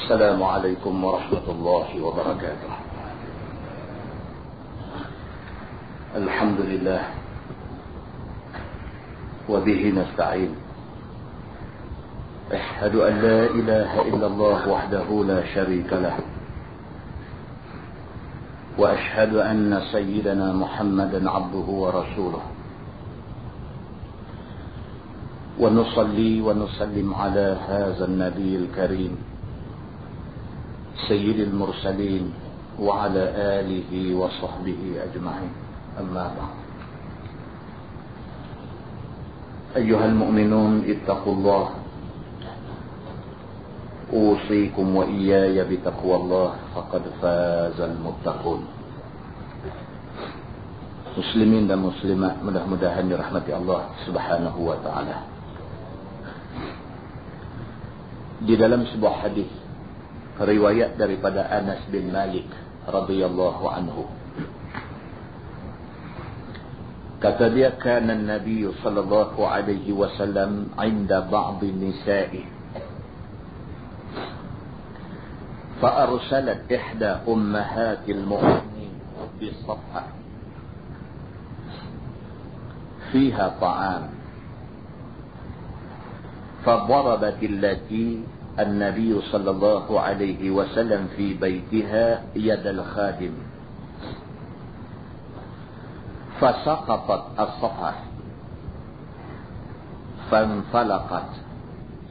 السلام عليكم ورحمة الله وبركاته. الحمد لله وبه نستعين. أشهد أن لا إله إلا الله وحده لا شريك له، وأشهد أن سيدنا محمدا عبده ورسوله، ونصلي ونسلم على هذا النبي الكريم سيد المرسلين وعلى آله وصحبه أجمعين. أما بعد، أيها المؤمنون اتقوا الله، أوصيكم وإياي بتقوى الله، فقد فاز المتقون. Muslimin dan muslimat, mudah-mudahan dirahmati Allah Subhanahu wa taala. Di dalam sebuah hadis riwayat daripada Anas bin Malik radhiyallahu anhu, kata dia, kana Nabi sallallahu alaihi wasallam 'inda ba'd nisa'i fa arsalat ihda ummahatil mu'minin bi safha fiha ta'am فضربت التي النبي صلى الله عليه وسلم في بيتها يد الخادم فسقطت الصفحة فانفلقت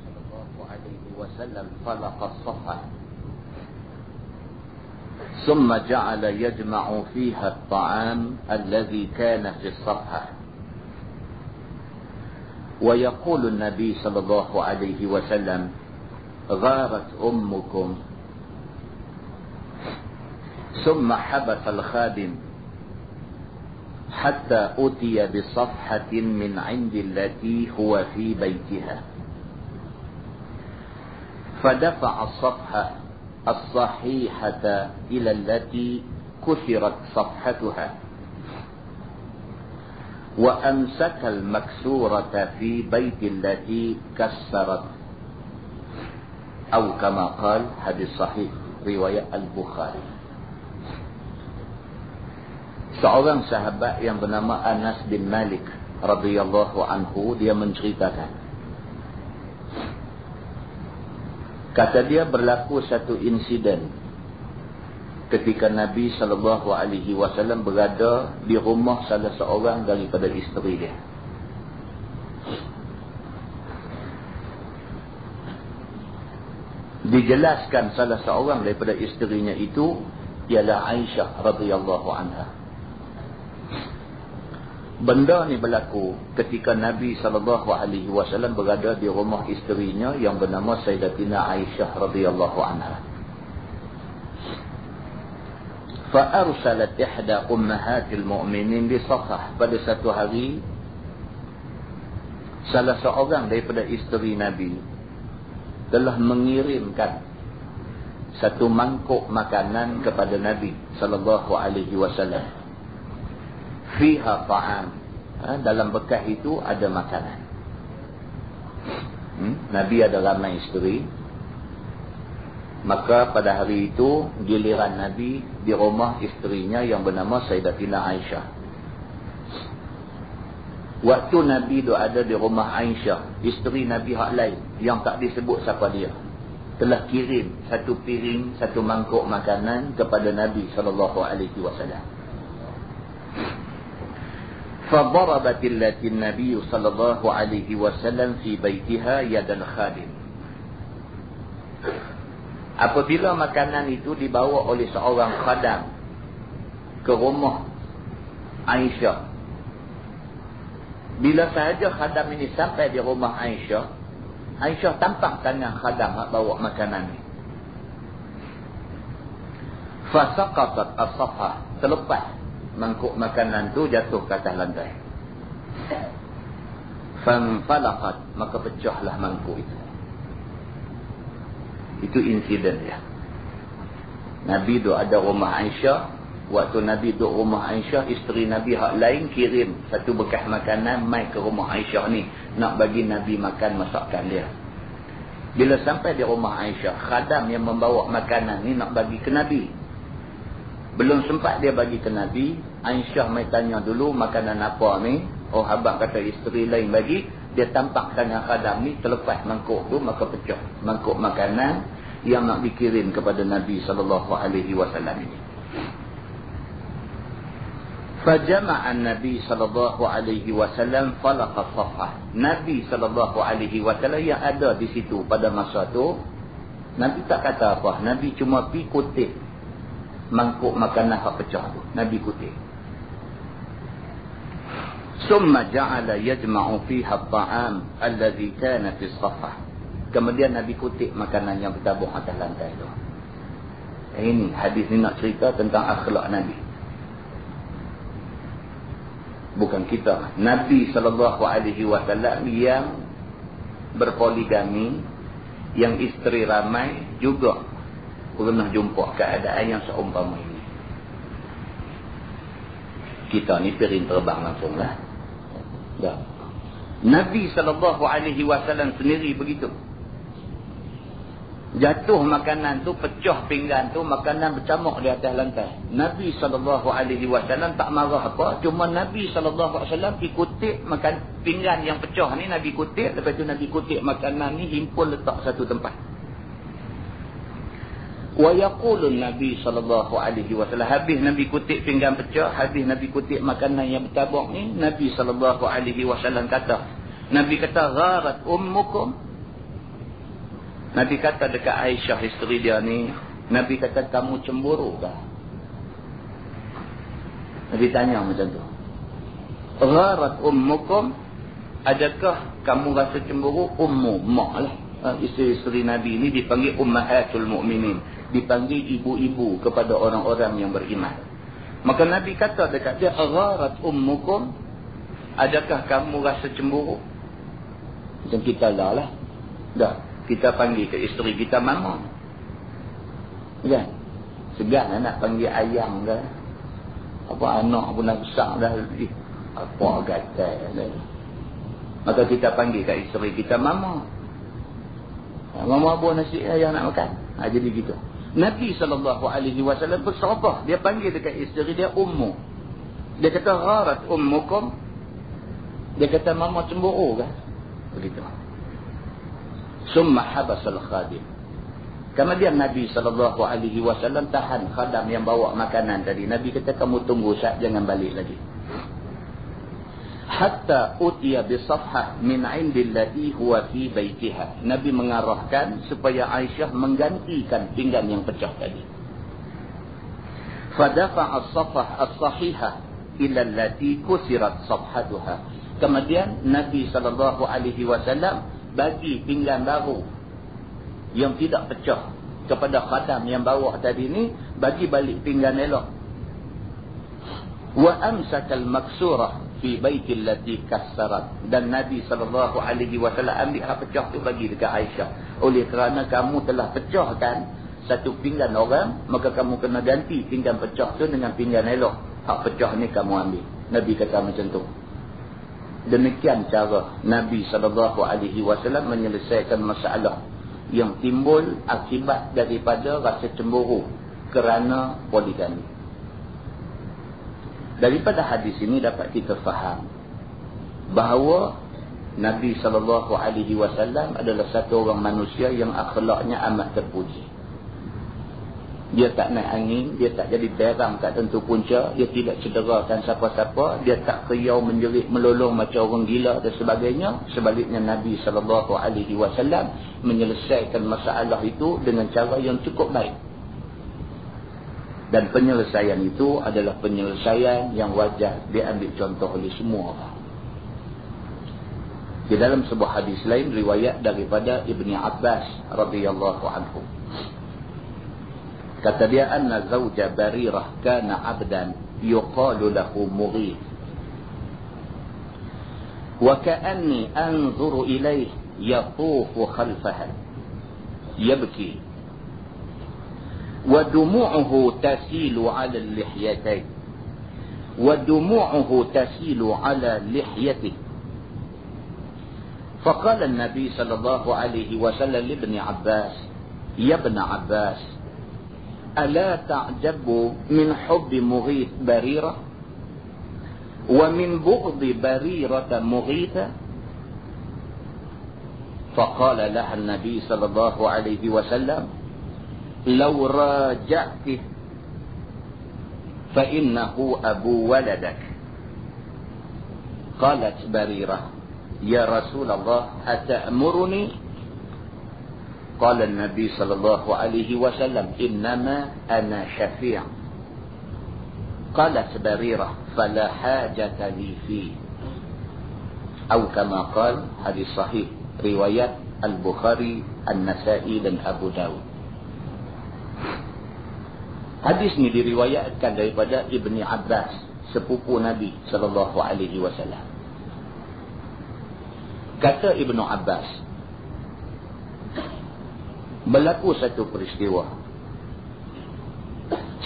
صلى الله عليه وسلم فلق الصفحة ثم جعل يجمع فيها الطعام الذي كان في الصفحة ويقول النبي صلى الله عليه وسلم غارت أمكم ثم حبس الخادم حتى أتي بصفحة من عند التي هو في بيتها فدفع الصفحة الصحيحة إلى التي كسرت صفحتها وأمسك المكسورة في بيت التي كسرت، أو كما قال hadis sahih riwayat Al-Bukhari. Seorang sahabat yang bernama Anas bin Malik radhiyallahu anhu, dia menceritakan, kata dia, berlaku satu insiden ketika Nabi SAW berada di rumah salah seorang daripada isteri dia. Dijelaskan salah seorang daripada isterinya itu ialah Aisyah radhiyallahu anha. Benda ni berlaku ketika Nabi SAW berada di rumah isterinya yang bernama Sayyidatina Aisyah radhiyallahu anha. فأرسلت إحدى أمهات المؤمنين بصفح. Pada satu hari, salah seorang daripada isteri Nabi telah mengirimkan satu mangkuk makanan kepada Nabi sallallahu alaihi wasallam. Fiha ta'am. Dalam bekas itu ada makanan. Nabi ada ramai isteri. Maka pada hari itu giliran Nabi di rumah isterinya yang bernama Sayyidatina Aisyah. Waktu Nabi itu ada di rumah Aisyah, isteri Nabi hak lain yang tak disebut siapa dia, telah kirim satu piring, satu mangkuk makanan kepada Nabi sallallahu alaihi wasallam. فضربت التي النبي صلى الله عليه وسلم في بيتها يد الخادم. Apabila makanan itu dibawa oleh seorang khadam ke rumah Aisyah, bila sahaja khadam ini sampai di rumah Aisyah, Aisyah tampak tangan khadam yang bawa makanan ini. Fasaqatat as-safha, terlepas mangkuk makanan itu jatuh ke atas lantai. Fanfalaqat, maka pecahlah mangkuk itu. Itu insiden dia. Nabi duduk ada rumah Aisyah. Waktu Nabi duduk rumah Aisyah, isteri Nabi hak lain kirim satu bekas makanan mai ke rumah Aisyah ni, nak bagi Nabi makan masakan dia. Bila sampai di rumah Aisyah, khadam yang membawa makanan ni nak bagi ke Nabi. Belum sempat dia bagi ke Nabi, Aisyah mai tanya dulu makanan apa ni. Oh, abang kata isteri lain bagi. Dia tampak tangan khadam ni terlepas mangkuk tu, maka pecah mangkuk makanan yang nak dikirim kepada Nabi SAW ini. Fajama'a Nabi SAW falaqa safah. Nabi SAW yang ada di situ pada masa tu, Nabi tak kata apa. Nabi cuma pergi kutip mangkuk makanan hak pecah tu. Nabi kutip. Summa ja'ala yajma'u fiha at-ta'am alladhi kana fi safah. Kemudian Nabi kutip makanan yang bertabung atas lantai tu. Ini hadis ni nak cerita tentang akhlak Nabi. Bukan kita. Nabi SAW yang berpoligami, yang isteri ramai juga pernah jumpa keadaan yang seumpama ini. Kita ni piring terbang langsung lah. Ya. Nabi SAW sendiri begitu. Jatuh makanan tu, pecah pinggan tu, makanan bercamuk di atas lantai. Nabi SAW tak marah apa. Cuma Nabi SAW kutip makan pinggan yang pecah ni, Nabi kutip. Lepas tu Nabi kutip makanan ni, himpun letak satu tempat. Wa yaqulun Nabi SAW. Habis Nabi kutip pinggan pecah, habis Nabi kutip makanan yang bertabung ni, Nabi SAW kata. Nabi kata, gharat ummukum. Nabi kata dekat Aisyah isteri dia ni, Nabi kata, kamu cemburu kah? Nabi tanya macam tu. Gharat ummukum, adakah kamu rasa cemburu? Ummu, mak lah. Isteri-isteri Nabi ni dipanggil ummahatul mu'minin, dipanggil ibu-ibu kepada orang-orang yang beriman. Maka Nabi kata dekat dia, gharat ummukum, adakah kamu rasa cemburu? Macam kita lah. Dah. Kita panggil ke isteri kita mama. Kan? Segan nak panggil ayam ke. Apa anak pun dah besar dah. Apa gatal dah. Maka kita panggil ke isteri kita mama. Mama buat nasi ayam nak makan. Jadi gitu. Nabi SAW berserapah. Dia panggil dekat isteri dia ummu. Dia kata gharat ummukum. Dia kata mama cemburu ke. Begitu. Summa habasal khadim. Kemudian Nabi SAW tahan khadam yang bawa makanan tadi. Nabi kata, kamu tunggu saat, jangan balik lagi. Hatta utiya bisafhah min indillati huwa fi baitiha. Nabi mengarahkan supaya Aisyah menggantikan pinggan yang pecah tadi. Fadafa'a as-safhah as-sahihah ila allati kusirat safhatuha. Kemudian Nabi SAW bagi pinggan baru yang tidak pecah kepada khadam yang bawa tadi ni, bagi balik pinggan elok. Wa amsakal maksurah fi baitil lati kassarat. Dan Nabi SAW ambil hak pecah tu bagi dekat Aisyah. Oleh kerana kamu telah pecahkan satu pinggan orang, maka kamu kena ganti pinggan pecah tu dengan pinggan elok. Hak pecah ni kamu ambil. Nabi kata macam tu. Demikian cara Nabi SAW menyelesaikan masalah yang timbul akibat daripada rasa cemburu kerana poligami. Daripada hadis ini dapat kita faham bahawa Nabi SAW adalah satu orang manusia yang akhlaknya amat terpuji. Dia tak naik angin, dia tak jadi berang tak tentu punca, dia tidak cederakan siapa-siapa, dia tak kriau menjerit melolong macam orang gila dan sebagainya. Sebaliknya Nabi SAW menyelesaikan masalah itu dengan cara yang cukup baik. Dan penyelesaian itu adalah penyelesaian yang wajar diambil contoh oleh semua orang. Di dalam sebuah hadis lain riwayat daripada Ibni Abbas radhiyallahu anhu. Kata dia, anna zawja Barirah kana abdan yuqalu lahu Mughith. Wa ka'anni anzuru ilayhi yatufu khalfaha yabki. Wa dumu'uhu tasilu 'ala al-lihyatayn. Wa dumu'uhu tasilu 'ala lihyatihi. فقال النبي صلى الله عليه وسلم لابن عباس يا ابن عباس ألا تعجب من حب مغيث بريرة ومن بغض بريرة مغيثة فقال لها النبي صلى الله عليه وسلم لو راجعته فإنه أبو ولدك. قالت بريرة يا رسول الله أتأمرني؟ قال النبي صلى الله عليه وسلم إنما أنا شفيع. قالت بريرة فلا حاجة لي فيه، أو كما قال. hadis sahih riwayat Al-Bukhari, An-Nasai dan Abu Dawud. Hadis ni diriwayatkan daripada Ibni Abbas, sepupu Nabi sallallahu alaihi wasallam. Kata Ibnu Abbas, berlaku satu peristiwa.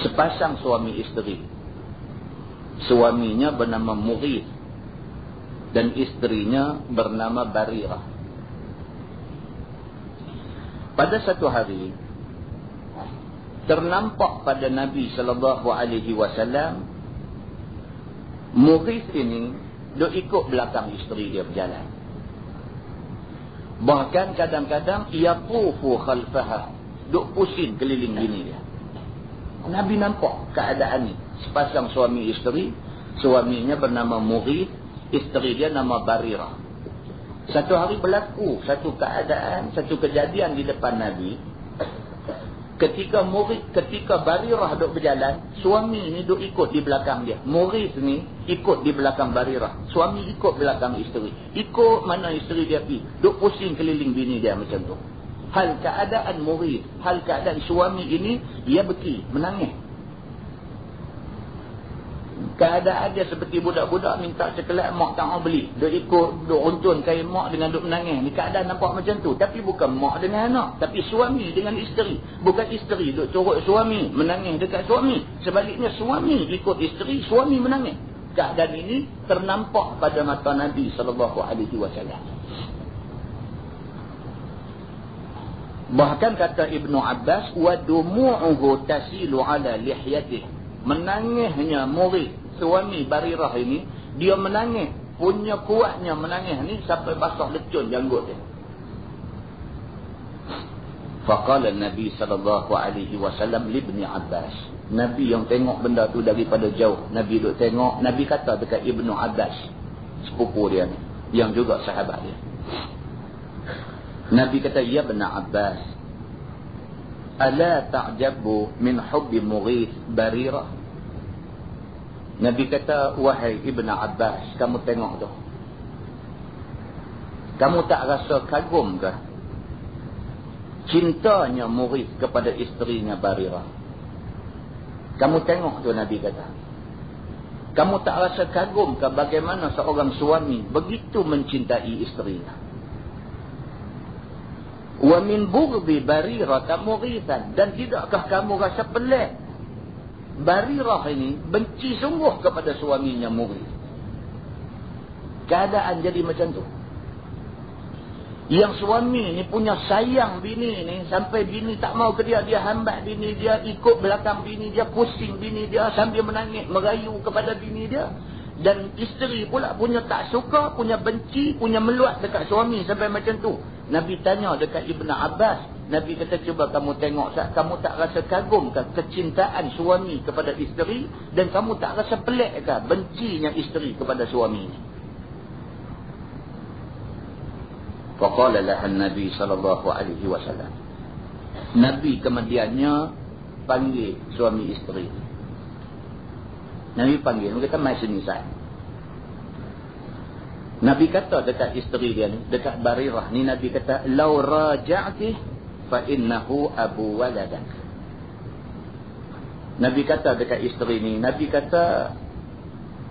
Sepasang suami isteri. Suaminya bernama Mughith dan isterinya bernama Barirah. Pada satu hari ternampak pada Nabi sallallahu alaihi wasallam Mughith ini duk ikut belakang isteri dia berjalan. Bahkan kadang-kadang ia tufu khalfaha, duk pusing keliling bini dia. Nabi nampak keadaan ni. Sepasang suami isteri, suaminya bernama Mughith, isteri dia nama Barirah. Satu hari berlaku satu keadaan, satu kejadian di depan Nabi. Ketika Barirah duk berjalan, suami ni duk ikut di belakang dia. Mughith ni ikut di belakang Barirah. Suami ikut belakang isteri. Ikut mana isteri dia pergi. Duk pusing keliling bini dia macam tu. Hal keadaan Mughith, hal keadaan suami ini, ia beki, menangis. Keadaan dia seperti budak-budak minta coklat, mak tak mau beli. Duk ikut, duk runtun kain mak dengan duk menangis. Ni keadaan nampak macam tu. Tapi bukan mak dengan anak. Tapi suami dengan isteri. Bukan isteri duk corok suami, menangis dekat suami. Sebaliknya suami ikut isteri, suami menangis. Keadaan ini ternampak pada mata Nabi SAW. Bahkan kata Ibnu Abbas, wa dumu'uhu tasilu ala lihyatih. Menangisnya Mughith, suami Barirah ini, dia menangis, punya kuatnya menangis ni sampai basah lecun janggut dia. Faqala Nabi sallallahu alaihi wasallam li Ibni Abbas. Nabi yang tengok benda tu daripada jauh, Nabi duk tengok, Nabi kata dekat Ibnu Abbas, sepupu dia ni, yang juga sahabat dia. Nabi kata, ya Ibn Abbas, ala ta'jabu min hubbi Mughith Barirah? Nabi kata, wahai Ibn Abbas, kamu tengok tu. Kamu tak rasa kagum ke cintanya Mughith kepada isterinya Barirah? Kamu tengok tu, Nabi kata. Kamu tak rasa kagum ke bagaimana seorang suami begitu mencintai isterinya? Wa min bughdi Barirah Mughithan, dan tidakkah kamu rasa pelik Barirah ini benci sungguh kepada suaminya Mughith? Keadaan jadi macam tu. Yang suami ni punya sayang bini ni sampai bini tak mau ke dia, dia hambat bini dia, ikut belakang bini dia, pusing bini dia sambil menangis, merayu kepada bini dia. Dan isteri pula punya tak suka, punya benci, punya meluat dekat suami sampai macam tu. Nabi tanya dekat Ibn Abbas, Nabi kata, cuba kamu tengok, kamu tak rasa kagum ke kecintaan suami kepada isteri, dan kamu tak rasa pelik ke bencinya isteri kepada suami ini? Faqala laha Nabi sallallahu alaihi wasallam. Nabi kemudiannya panggil suami isteri. Nabi panggil, dia kata, mai sini saya. Nabi kata dekat isteri dia ni, dekat Barirah ni, Nabi kata, "Lau raja'tih fa innahu abu waladak." Nabi kata dekat isteri ni, Nabi kata,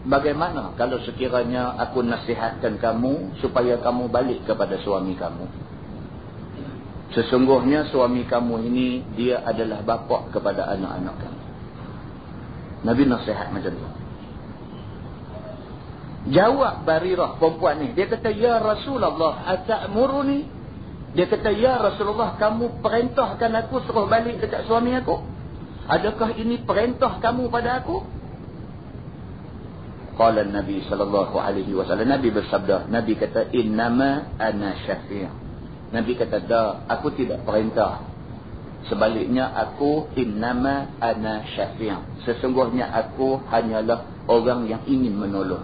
bagaimana kalau sekiranya aku nasihatkan kamu supaya kamu balik kepada suami kamu? Sesungguhnya suami kamu ini, dia adalah bapa kepada anak-anak kamu. Nabi nasihat macam tu. Jawab Barirah perempuan ni. Dia kata, ya Rasulullah, ata'muruni? Dia kata, ya Rasulullah, kamu perintahkan aku suruh balik dekat suami aku? Adakah ini perintah kamu pada aku? Qala Nabi sallallahu alaihi wasallam, Nabi bersabda, Nabi kata, innama ana syafi'. Nabi kata, dah, aku tidak perintah. Sebaliknya aku innama ana syafi'. Sesungguhnya aku hanyalah orang yang ingin menolong.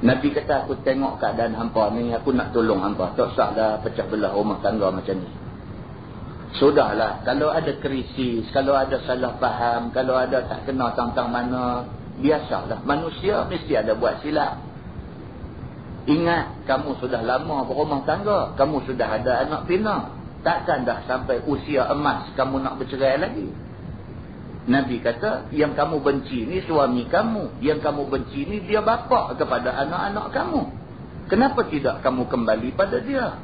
Nabi kata, aku tengok keadaan hampa ni, aku nak tolong hampa. Tak usahlah pecah belah rumah tangga macam ni. Sudahlah, kalau ada krisis, kalau ada salah faham, kalau ada tak kena tentang mana, biasalah. Manusia mesti ada buat silap. Ingat, kamu sudah lama berumah tangga, kamu sudah ada anak pinak. Takkan dah sampai usia emas kamu nak bercerai lagi. Nabi kata, yang kamu benci ni suami kamu. Yang kamu benci ni dia bapa kepada anak-anak kamu. Kenapa tidak kamu kembali pada dia?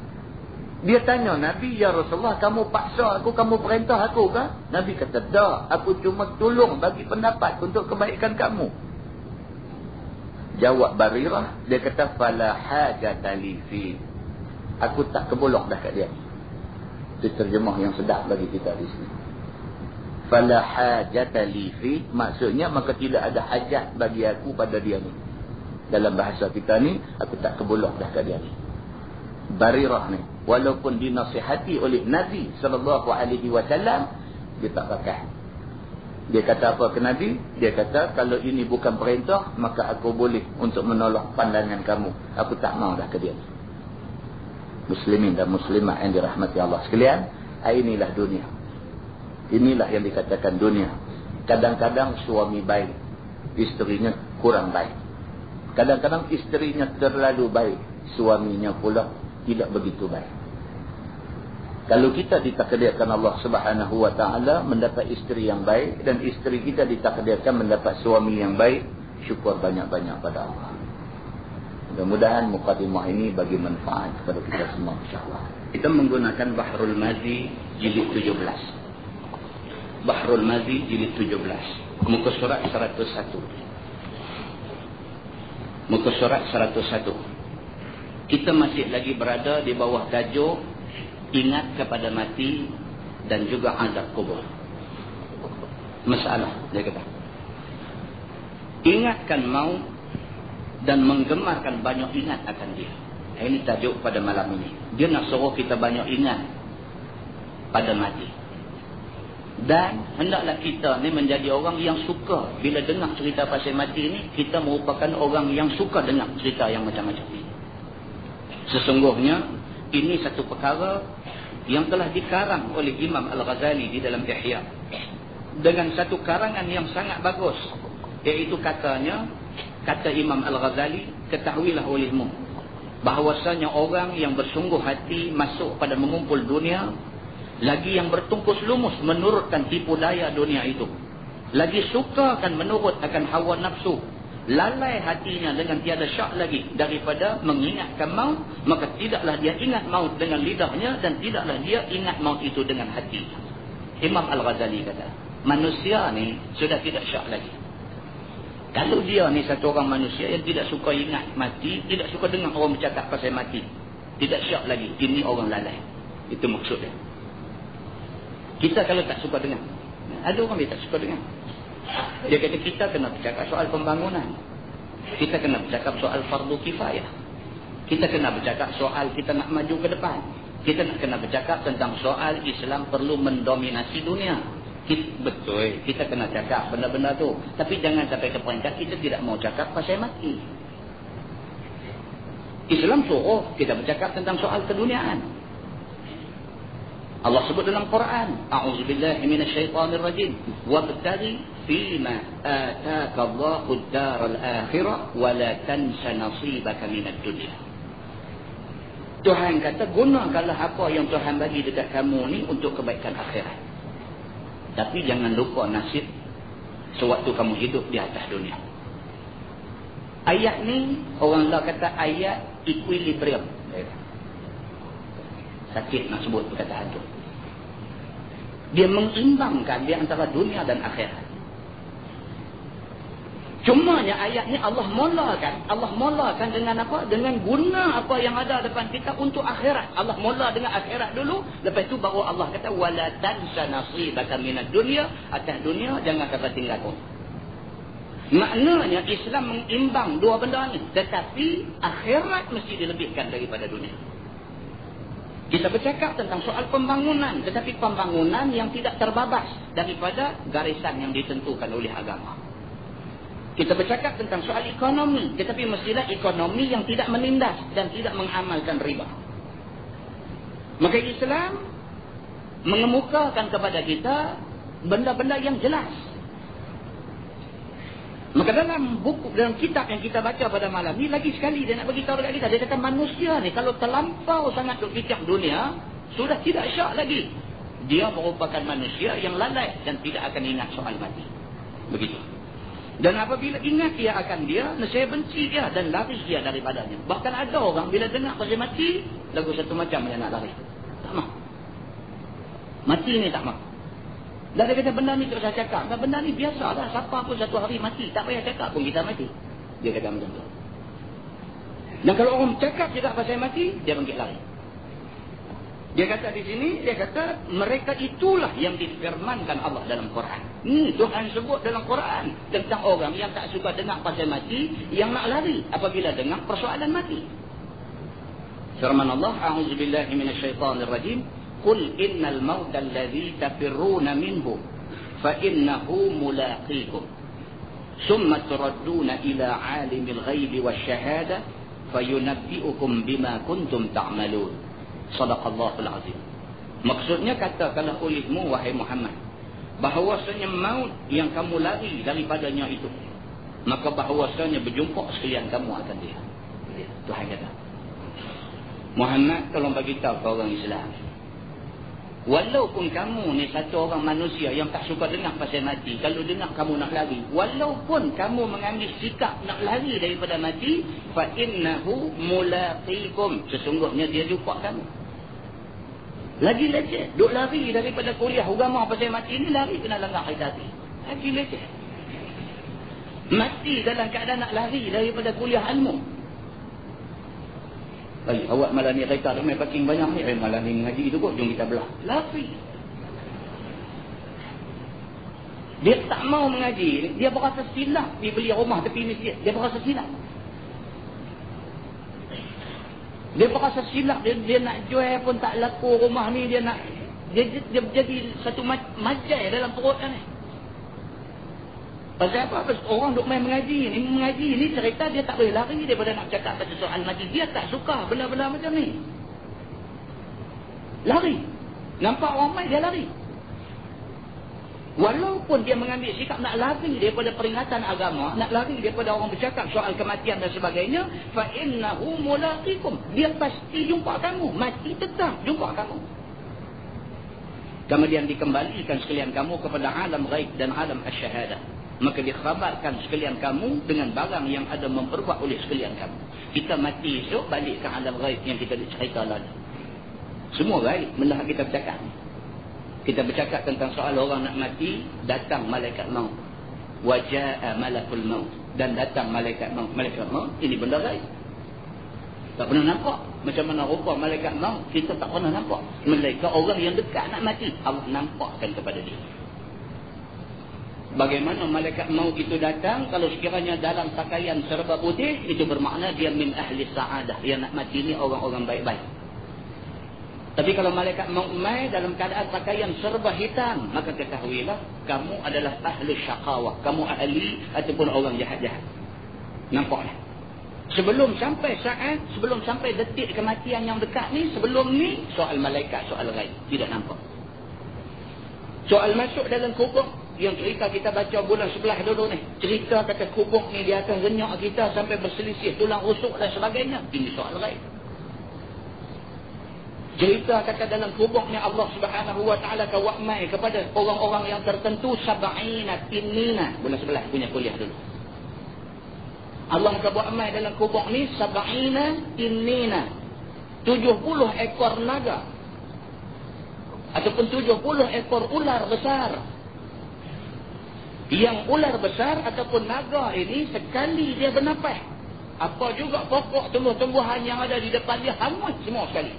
Dia tanya Nabi, ya Rasulullah, kamu paksa aku, kamu perintah aku kah? Nabi kata, dah, aku cuma tolong bagi pendapat untuk kebaikan kamu. Jawab Barirah, dia kata, fala hajata li fi. Aku tak kebolok dah kat dia. Itu terjemah yang sedap bagi kita di sini. Fala hajata li fi, maksudnya maka tidak ada hajat bagi aku pada dia ni. Dalam bahasa kita ni, aku tak kebolok dah kat dia ni. Barirah ni, walaupun dinasihati oleh Nabi SAW, dia tak pakai. Dia kata apa ke Nabi? Dia kata, kalau ini bukan perintah, maka aku boleh untuk menolak pandangan kamu. Aku tak mau dah ke dia. Muslimin dan muslimat yang dirahmati Allah sekalian, inilah dunia. Inilah yang dikatakan dunia. Kadang-kadang suami baik, isterinya kurang baik. Kadang-kadang isterinya terlalu baik, suaminya pula tidak begitu baik. Kalau kita ditakdirkan Allah Subhanahu wa taala mendapat isteri yang baik, dan isteri kita ditakdirkan mendapat suami yang baik, syukur banyak-banyak pada Allah. Mudah-mudahan mukadimah ini bagi manfaat kepada kita semua, insya-Allah. Kita menggunakan Bahrul Mazi jilid 17. Bahrul Mazi jilid 17, muka surat 101. Muka surat 101. Kita masih lagi berada di bawah tajuk ingat kepada mati dan juga azab kubur. Masalah, dia kata, ingatkan maut dan menggemarkan banyak ingat akan dia. Ini tajuk pada malam ini. Dia nak suruh kita banyak ingat pada mati. Dan hendaklah kita ni menjadi orang yang suka bila dengar cerita pasal mati ni, kita merupakan orang yang suka dengar cerita yang macam-macam ni. Sesungguhnya ini satu perkara yang telah dikarang oleh Imam Al-Ghazali di dalam Ihya dengan satu karangan yang sangat bagus, iaitu katanya, kata Imam Al-Ghazali, ketahuilah olehmu bahawasanya orang yang bersungguh hati masuk pada mengumpul dunia, lagi yang bertungkus lumus menurutkan tipu daya dunia itu, lagi suka akan menurut akan hawa nafsu, lalai hatinya dengan tiada syak lagi daripada mengingatkan maut, maka tidaklah dia ingat maut dengan lidahnya dan tidaklah dia ingat maut itu dengan hati. Imam Al-Ghazali kata, manusia ni sudah tidak syak lagi. Kalau dia ni satu orang manusia yang tidak suka ingat mati, tidak suka dengar orang bercakap pasal mati, tidak syak lagi, ini orang lalai. Itu maksudnya. Kita kalau tak suka dengar, ada orang dia tak suka dengar. Dia kata kita kena bercakap soal pembangunan, kita kena bercakap soal fardu kifayah, kita kena bercakap soal kita nak maju ke depan, kita nak kena bercakap tentang soal Islam perlu mendominasi dunia. Betul, kita kena cakap benda-benda tu, tapi jangan sampai ke peringkat kita tidak mau cakap pasal mati. Islam suruh kita bercakap tentang soal keduniaan. Allah sebut dalam Quran, a'udzubillahi minasyaitonir rajim, wabtaghi fima ataka Allahu ad-daral akhirah wa la tansa nasibaka minad dunya. Tuhan kata, gunakanlah apa yang Tuhan bagi dekat kamu ni untuk kebaikan akhirat, tapi jangan lupa nasib sewaktu kamu hidup di atas dunia. Ayat ni orang lah kata ayat equilibrium. Sakit nak sebut perkataan tu. Dia mengimbangkan di antara dunia dan akhirat. Cumanya ayat ni Allah mulakan dengan apa? Dengan guna apa yang ada depan kita untuk akhirat. Allah mula dengan akhirat dulu, lepas tu baru Allah kata wala tansa nasibaka minad dunya, atas dunia jangan kau tinggalkan. Maknanya Islam mengimbang dua benda ni, tetapi akhirat mesti dilebihkan daripada dunia. Kita bercakap tentang soal pembangunan, tetapi pembangunan yang tidak terbabas daripada garisan yang ditentukan oleh agama. Kita bercakap tentang soal ekonomi, tetapi mestilah ekonomi yang tidak menindas dan tidak mengamalkan riba. Maka Islam mengemukakan kepada kita benda-benda yang jelas. Maka dalam buku, dalam kitab yang kita baca pada malam ni, lagi sekali dia nak beritahu dekat kita. Dia kata manusia ni kalau terlampau sangat duk fikir dunia, sudah tidak syak lagi. Dia merupakan manusia yang lalai dan tidak akan ingat soal mati. Begitu. Dan apabila ingat dia akan dia, nescaya benci dia dan lari dia daripadanya. Bahkan ada orang bila dengar pasal mati, lagu satu macam dia nak lari. Tak mahu. Mati ni tak mahu. Dan dia kata benda ni tak usah cakap. Benda ni biasa lah. Siapa pun satu hari mati, tak payah cakap pun kita mati. Dia kata macam tu. Dan kalau orang cakap juga pasal mati, dia bangkit lari. Dia kata di sini, dia kata mereka itulah yang difirmankan Allah dalam Quran. Tuhan sebut dalam Quran tentang orang yang tak suka dengar pasal mati, yang nak lari apabila dengar persoalan mati. Firman Allah, a'udzubillahi minasyaitonirrajim, qul innal mauta alladhi tafirruna minhu fa innahu mulaqikum summa turadduna ila 'alimil ghaibi wasyahada fayunabbi'ukum bima kuntum ta'malun. Sadaqallahul azim. Maksudnya katakanlah olehmu wahai Muhammad, bahawasanya maut yang kamu lari daripadanya itu, maka bahawasanya berjumpa sekalian kamu akan dia. Tuhan kata, Muhammad tolong bagi tahu ke orang Islam, walaupun kamu ni satu orang manusia yang tak suka dengar pasal mati, kalau dengar kamu nak lari, walaupun kamu mengambil sikap nak lari daripada mati, fa innahu mulaqikum, sesungguhnya dia jumpa kamu. Lagi leceh, duk lari daripada kuliah agama pasal mati ni, lari kena langgar kereta api. Lagi leceh. Mati dalam keadaan nak lari daripada kuliah ilmu. Baik, awak malam ni kereta ramai parking banyak ni, malam ni ngaji tu kot, jom kita belah. Lari. Dia tak mau mengaji, dia berasa silap pergi beli rumah tepi masjid. Dia berasa silap. Dia berasa silap, dia nak jual pun tak laku rumah ni, dia jadi satu majai dalam perut kan ni. Pasal apa? Pasal orang duk main mengaji ni cerita dia tak boleh lari daripada nak cakap pasal soal mati. Dia tak suka benda-benda macam ni. Lari. Nampak orang main dia lari. Walaupun dia mengambil sikap nak lari daripada peringatan agama, nak lari daripada orang bercakap soal kematian dan sebagainya, fa innahu mulaqikum, dia pasti jumpa kamu, mati tetap jumpa kamu. Kemudian dikembalikan sekalian kamu kepada alam ghaib dan alam asy-syahadah, maka dikhabarkan sekalian kamu dengan barang yang ada memperbuat oleh sekalian kamu. Kita mati esok balik ke alam ghaib yang kita cerita lalu. Semua ghaib benda kita bercakap. Kita bercakap tentang soal orang nak mati, datang malaikat maut. Waja'a malakul maut, dan datang malaikat maut. Malaikat maut ini benda gaib. Tak pernah nampak. Macam mana rupa malaikat maut, kita tak pernah nampak. Malaikat orang yang dekat nak mati, Allah nampakkan kepada dia. Bagaimana malaikat maut itu datang? Kalau sekiranya dalam pakaian serba putih, itu bermakna dia min ahli sa'adah. Yang nak mati ni orang-orang baik-baik. Tapi kalau malaikat maut mai dalam keadaan pakaian serba hitam, maka ketahuilah kamu adalah ahli syaqawah, kamu ahli ataupun orang jahat-jahat. Nampaklah. Sebelum sampai saat, sebelum sampai detik kematian yang dekat ni, sebelum ni soal malaikat, soal ghaib tidak nampak. Soal masuk dalam kubur yang cerita kita baca bulan 11 dulu ni, cerita kata kubur ni dia akan renyah kita sampai berselisih tulang rusuk dan sebagainya, ini soal ghaib. Cerita kata dalam kubur ni Allah Subhanahu wa taala kawakmai kepada orang-orang yang tertentu sab'ina tinina. Bulan 11 punya kuliah dulu. Allah kawakmai dalam kubur ni sab'ina tinina. 70 ekor naga. Ataupun 70 ekor ular besar. Yang ular besar ataupun naga ini sekali dia bernafas, apa juga pokok tumbuh-tumbuhan yang ada di depan dia hangus semua sekali.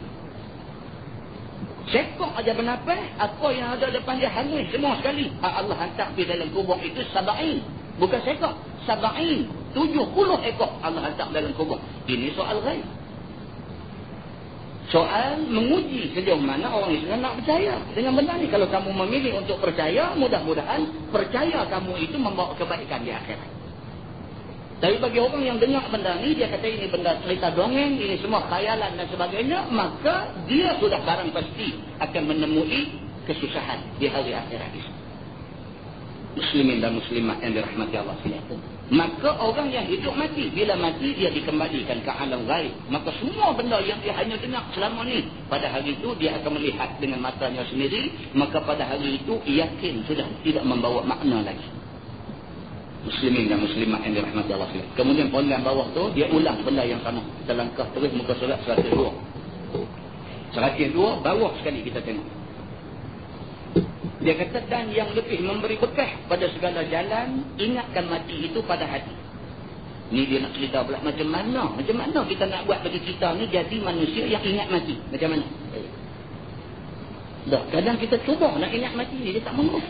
Sekok aja bernafas, apa yang ada depan dia hangus semua sekali. Allah hantar di dalam kubur itu sab'in. Bukan sekok, sab'in. 70 ekor Allah hantar dalam kubur. Ini soal ghaib. Soal menguji sejauh mana orang Islam nak percaya dengan benda ni. Kalau kamu memilih untuk percaya, mudah-mudahan percaya kamu itu membawa kebaikan di akhirat. Tapi bagi orang yang dengar benda ni, dia kata ini benda cerita dongeng, ini semua khayalan dan sebagainya, maka dia sudah barang pasti akan menemui kesusahan di hari akhirat ini. Muslimin dan muslimat yang dirahmati Allah sekalian. Maka orang yang hidup mati, bila mati dia dikembalikan ke alam ghaib. Maka semua benda yang dia hanya dengar selama ni, pada hari itu dia akan melihat dengan matanya sendiri. Maka pada hari itu yakin sudah tidak membawa makna lagi. Muslimin dan muslimat yang dirahmati Allah sekalian. Kemudian pondang bawah tu dia ulang benda yang sama. Kita langkah terus muka surat 102. 102 bawah sekali kita tengok. Dia kata, dan yang lebih memberi bekah pada segala jalan, ingatkan mati itu pada hati. Ni dia nak cerita pula macam mana kita nak buat bagi kita ni jadi manusia yang ingat mati. Macam mana? Dah, kadang kita cuba nak ingat mati ni, dia tak mahu.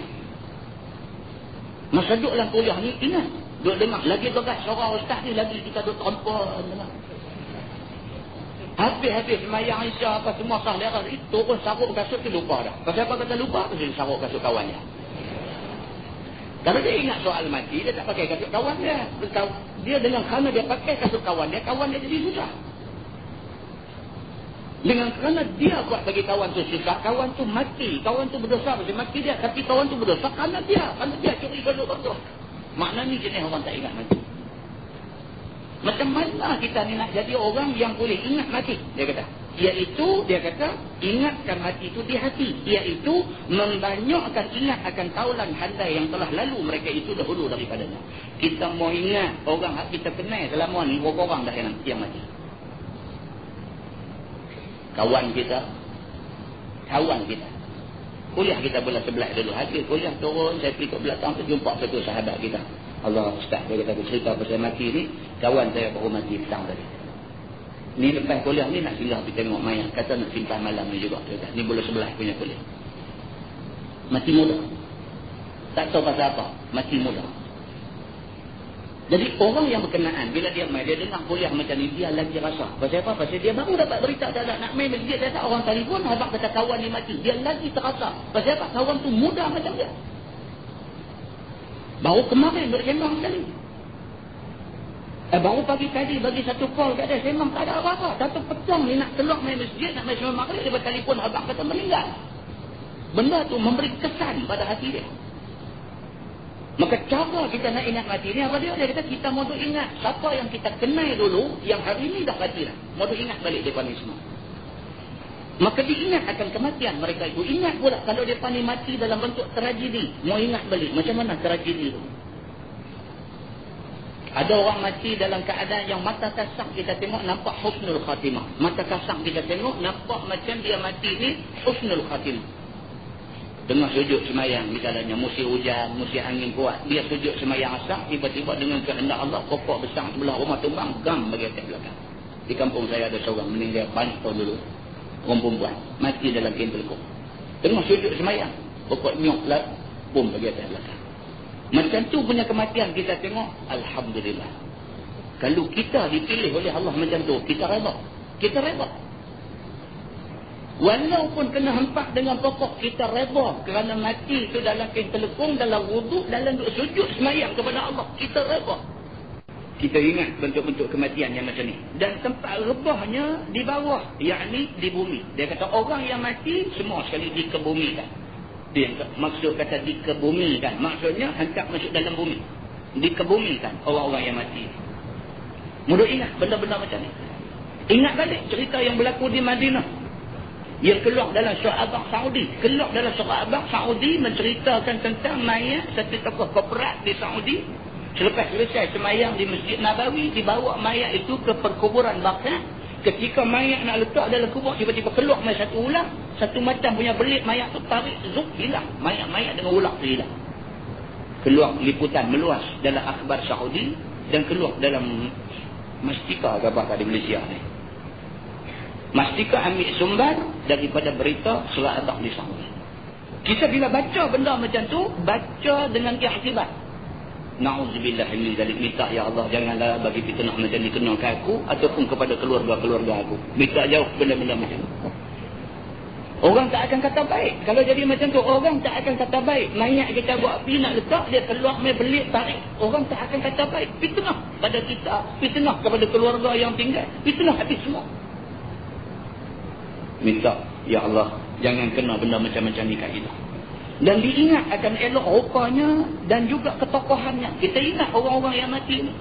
Masa duduk dalam kuliah ni, ingat. Duduk dengar, lagi berat suara ustaz ni, lagi kita duduk terempan. Habis-habis semayang Isya apa semua sah lera, turun saruk kasut tu lupa dah. Pasal apa kata lupa? Pasal saruk kasut kawannya. Kalau dia ingat soal mati, dia tak pakai kasut kawan dia. Dia dengan kerana dia pakai kasut kawan dia jadi susah. Dengan kerana dia buat bagi kawan tu susah, kawan tu mati. Kawan tu berdosa pasal mati dia. Tapi kawan tu berdosa kerana dia curi kasut tu. Maknanya jenis orang tak ingat mati. Macam mana kita ni nak jadi orang yang boleh ingat mati? Dia kata. Iaitu, dia kata, ingatkan mati itu di hati. Iaitu, membanyakkan ingat akan taulan handai yang telah lalu mereka itu dahulu daripadanya. Kita mau ingat orang kita kenal selama ni, berapa orang dah yang mati. Kawan kita. Kuliah kita bola sebelah dulu. Habis kuliah turun, saya pergi ke belakang tu, jumpa satu sahabat kita. Allah Ustaz, dia kata cerita pasal mati ni, kawan saya baru mati petang tadi. Ni lepas kuliah ni nak singgah pergi tengok mayat. Kata nak simpan malam ni juga. Kata, ni bola sebelah punya kuliah. Mati muda. Tak tahu pasal apa. Mati muda. Jadi orang yang berkenaan, bila dia main, dia dengar kuliah macam ni, dia lagi rasa. Pasal apa? Pasal dia baru dapat berita nak main masjid, dia tak orang telefon, abang kata kawan ni mati. Dia lagi terasa. Pasal apa? Kawan tu muda macam dia. Baru kemarin bersembang sekali. Baru pagi tadi bagi satu call kat dia, sembang tak ada apa-apa. Satu petang ni nak keluar main masjid, nak main sembang maghrib, dia bertelefon, abang kata meninggal. Benda tu memberi kesan pada hati dia. Maka cara kita nak ingat mati ni apa dia? Dia kata kita mahu ingat siapa yang kita kenal dulu, yang hari ni dah mati dah. Mahu ingat balik mereka ni semua. Maka diingat akan kematian mereka itu. Ingat pula kalau mereka ni mati dalam bentuk tragedi. Mahu ingat balik macam mana tragedi itu. Ada orang mati dalam keadaan yang mata kasar kita tengok nampak husnul khatimah. Mata kasar kita tengok nampak macam dia mati ni husnul khatimah. Dengar sujud semayang misalnya musim hujan, musim angin kuat, dia sujud semayang asar, tiba-tiba dengan kehendak Allah pokok besar sebelah rumah tumbang, gam bagi atas belakang. Di kampung saya ada seorang meninggal banyak tahun dulu, orang perempuan mati dalam kain telekuk. Dengar sujud semayang, pokok nyok lah, bom bagi atas belakang. Macam tu punya kematian kita tengok, alhamdulillah. Kalau kita dipilih oleh Allah macam tu, kita reda. Kita reda. Walaupun kena hempak dengan pokok, kita reda kerana mati itu dalam kain telekung, dalam wuduk, dalam sujud semayang kepada Allah. Kita reda. Kita ingat bentuk-bentuk kematian yang macam ni. Dan tempat rebahnya di bawah, yakni di bumi. Dia kata orang yang mati semua sekali dikebumikan. Dia maksud kata dikebumikan, maksudnya hantar masuk dalam bumi. Dikebumikan orang-orang yang mati. Mudah ingat benda-benda macam ni. Ingat balik cerita yang berlaku di Madinah. Yang keluar dalam surah Abang Saudi. Keluar dalam surah Abang Saudi menceritakan tentang mayat satu tokoh korporat di Saudi. Selepas selesai semayang di Masjid Nabawi, dibawa mayat itu ke perkuburan Baqi'. Ketika mayat nak letak dalam kubur, tiba-tiba keluar mayat satu ular. Satu macam punya belit mayat tu tarik, zup, hilang. Mayat-mayat dengan ular tu hilang. keluar liputan meluas dalam akhbar Saudi dan keluar dalam Mastika apa di Malaysia ni. Mastika ambil sumber daripada berita surat Al-Baqarah di Saudi. Kita bila baca benda macam tu, baca dengan ihtibat. Na'udzubillah min zalik, minta ya Allah janganlah bagi fitnah macam ni kena ke aku ataupun kepada keluarga-keluarga aku. Minta jauh benda-benda macam tu. Orang tak akan kata baik. Kalau jadi macam tu, orang tak akan kata baik. Mayat kita buat api nak letak, dia keluar main belit tarik. Orang tak akan kata baik. Fitnah pada kita, fitnah kepada keluarga yang tinggal. Fitnah habis semua. Minta, ya Allah, jangan kena benda macam-macam ni kat kita. Dan diingat akan elok rupanya dan juga ketokohannya. Kita ingat orang-orang yang mati ni.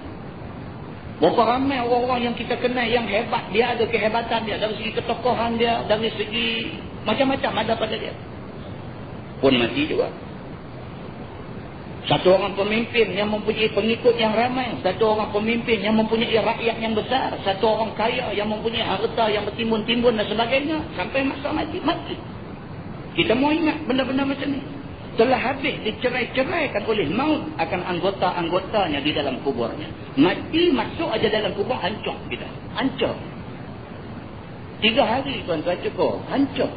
Berapa ramai orang-orang yang kita kenal yang hebat. Dia ada kehebatan dia dari segi ketokohan dia, dari segi macam-macam ada pada dia. Pun mati juga. Satu orang pemimpin yang mempunyai pengikut yang ramai. Satu orang pemimpin yang mempunyai rakyat yang besar. Satu orang kaya yang mempunyai harta yang bertimbun-timbun dan sebagainya. Sampai masa mati. Kita mau ingat benda-benda macam ni. Telah habis dicerai-ceraikan oleh maut akan anggota-anggotanya di dalam kuburnya. Mati masuk aja dalam kubur, hancur kita. Hancur. 3 hari tuan-tuan cukup. Hancur.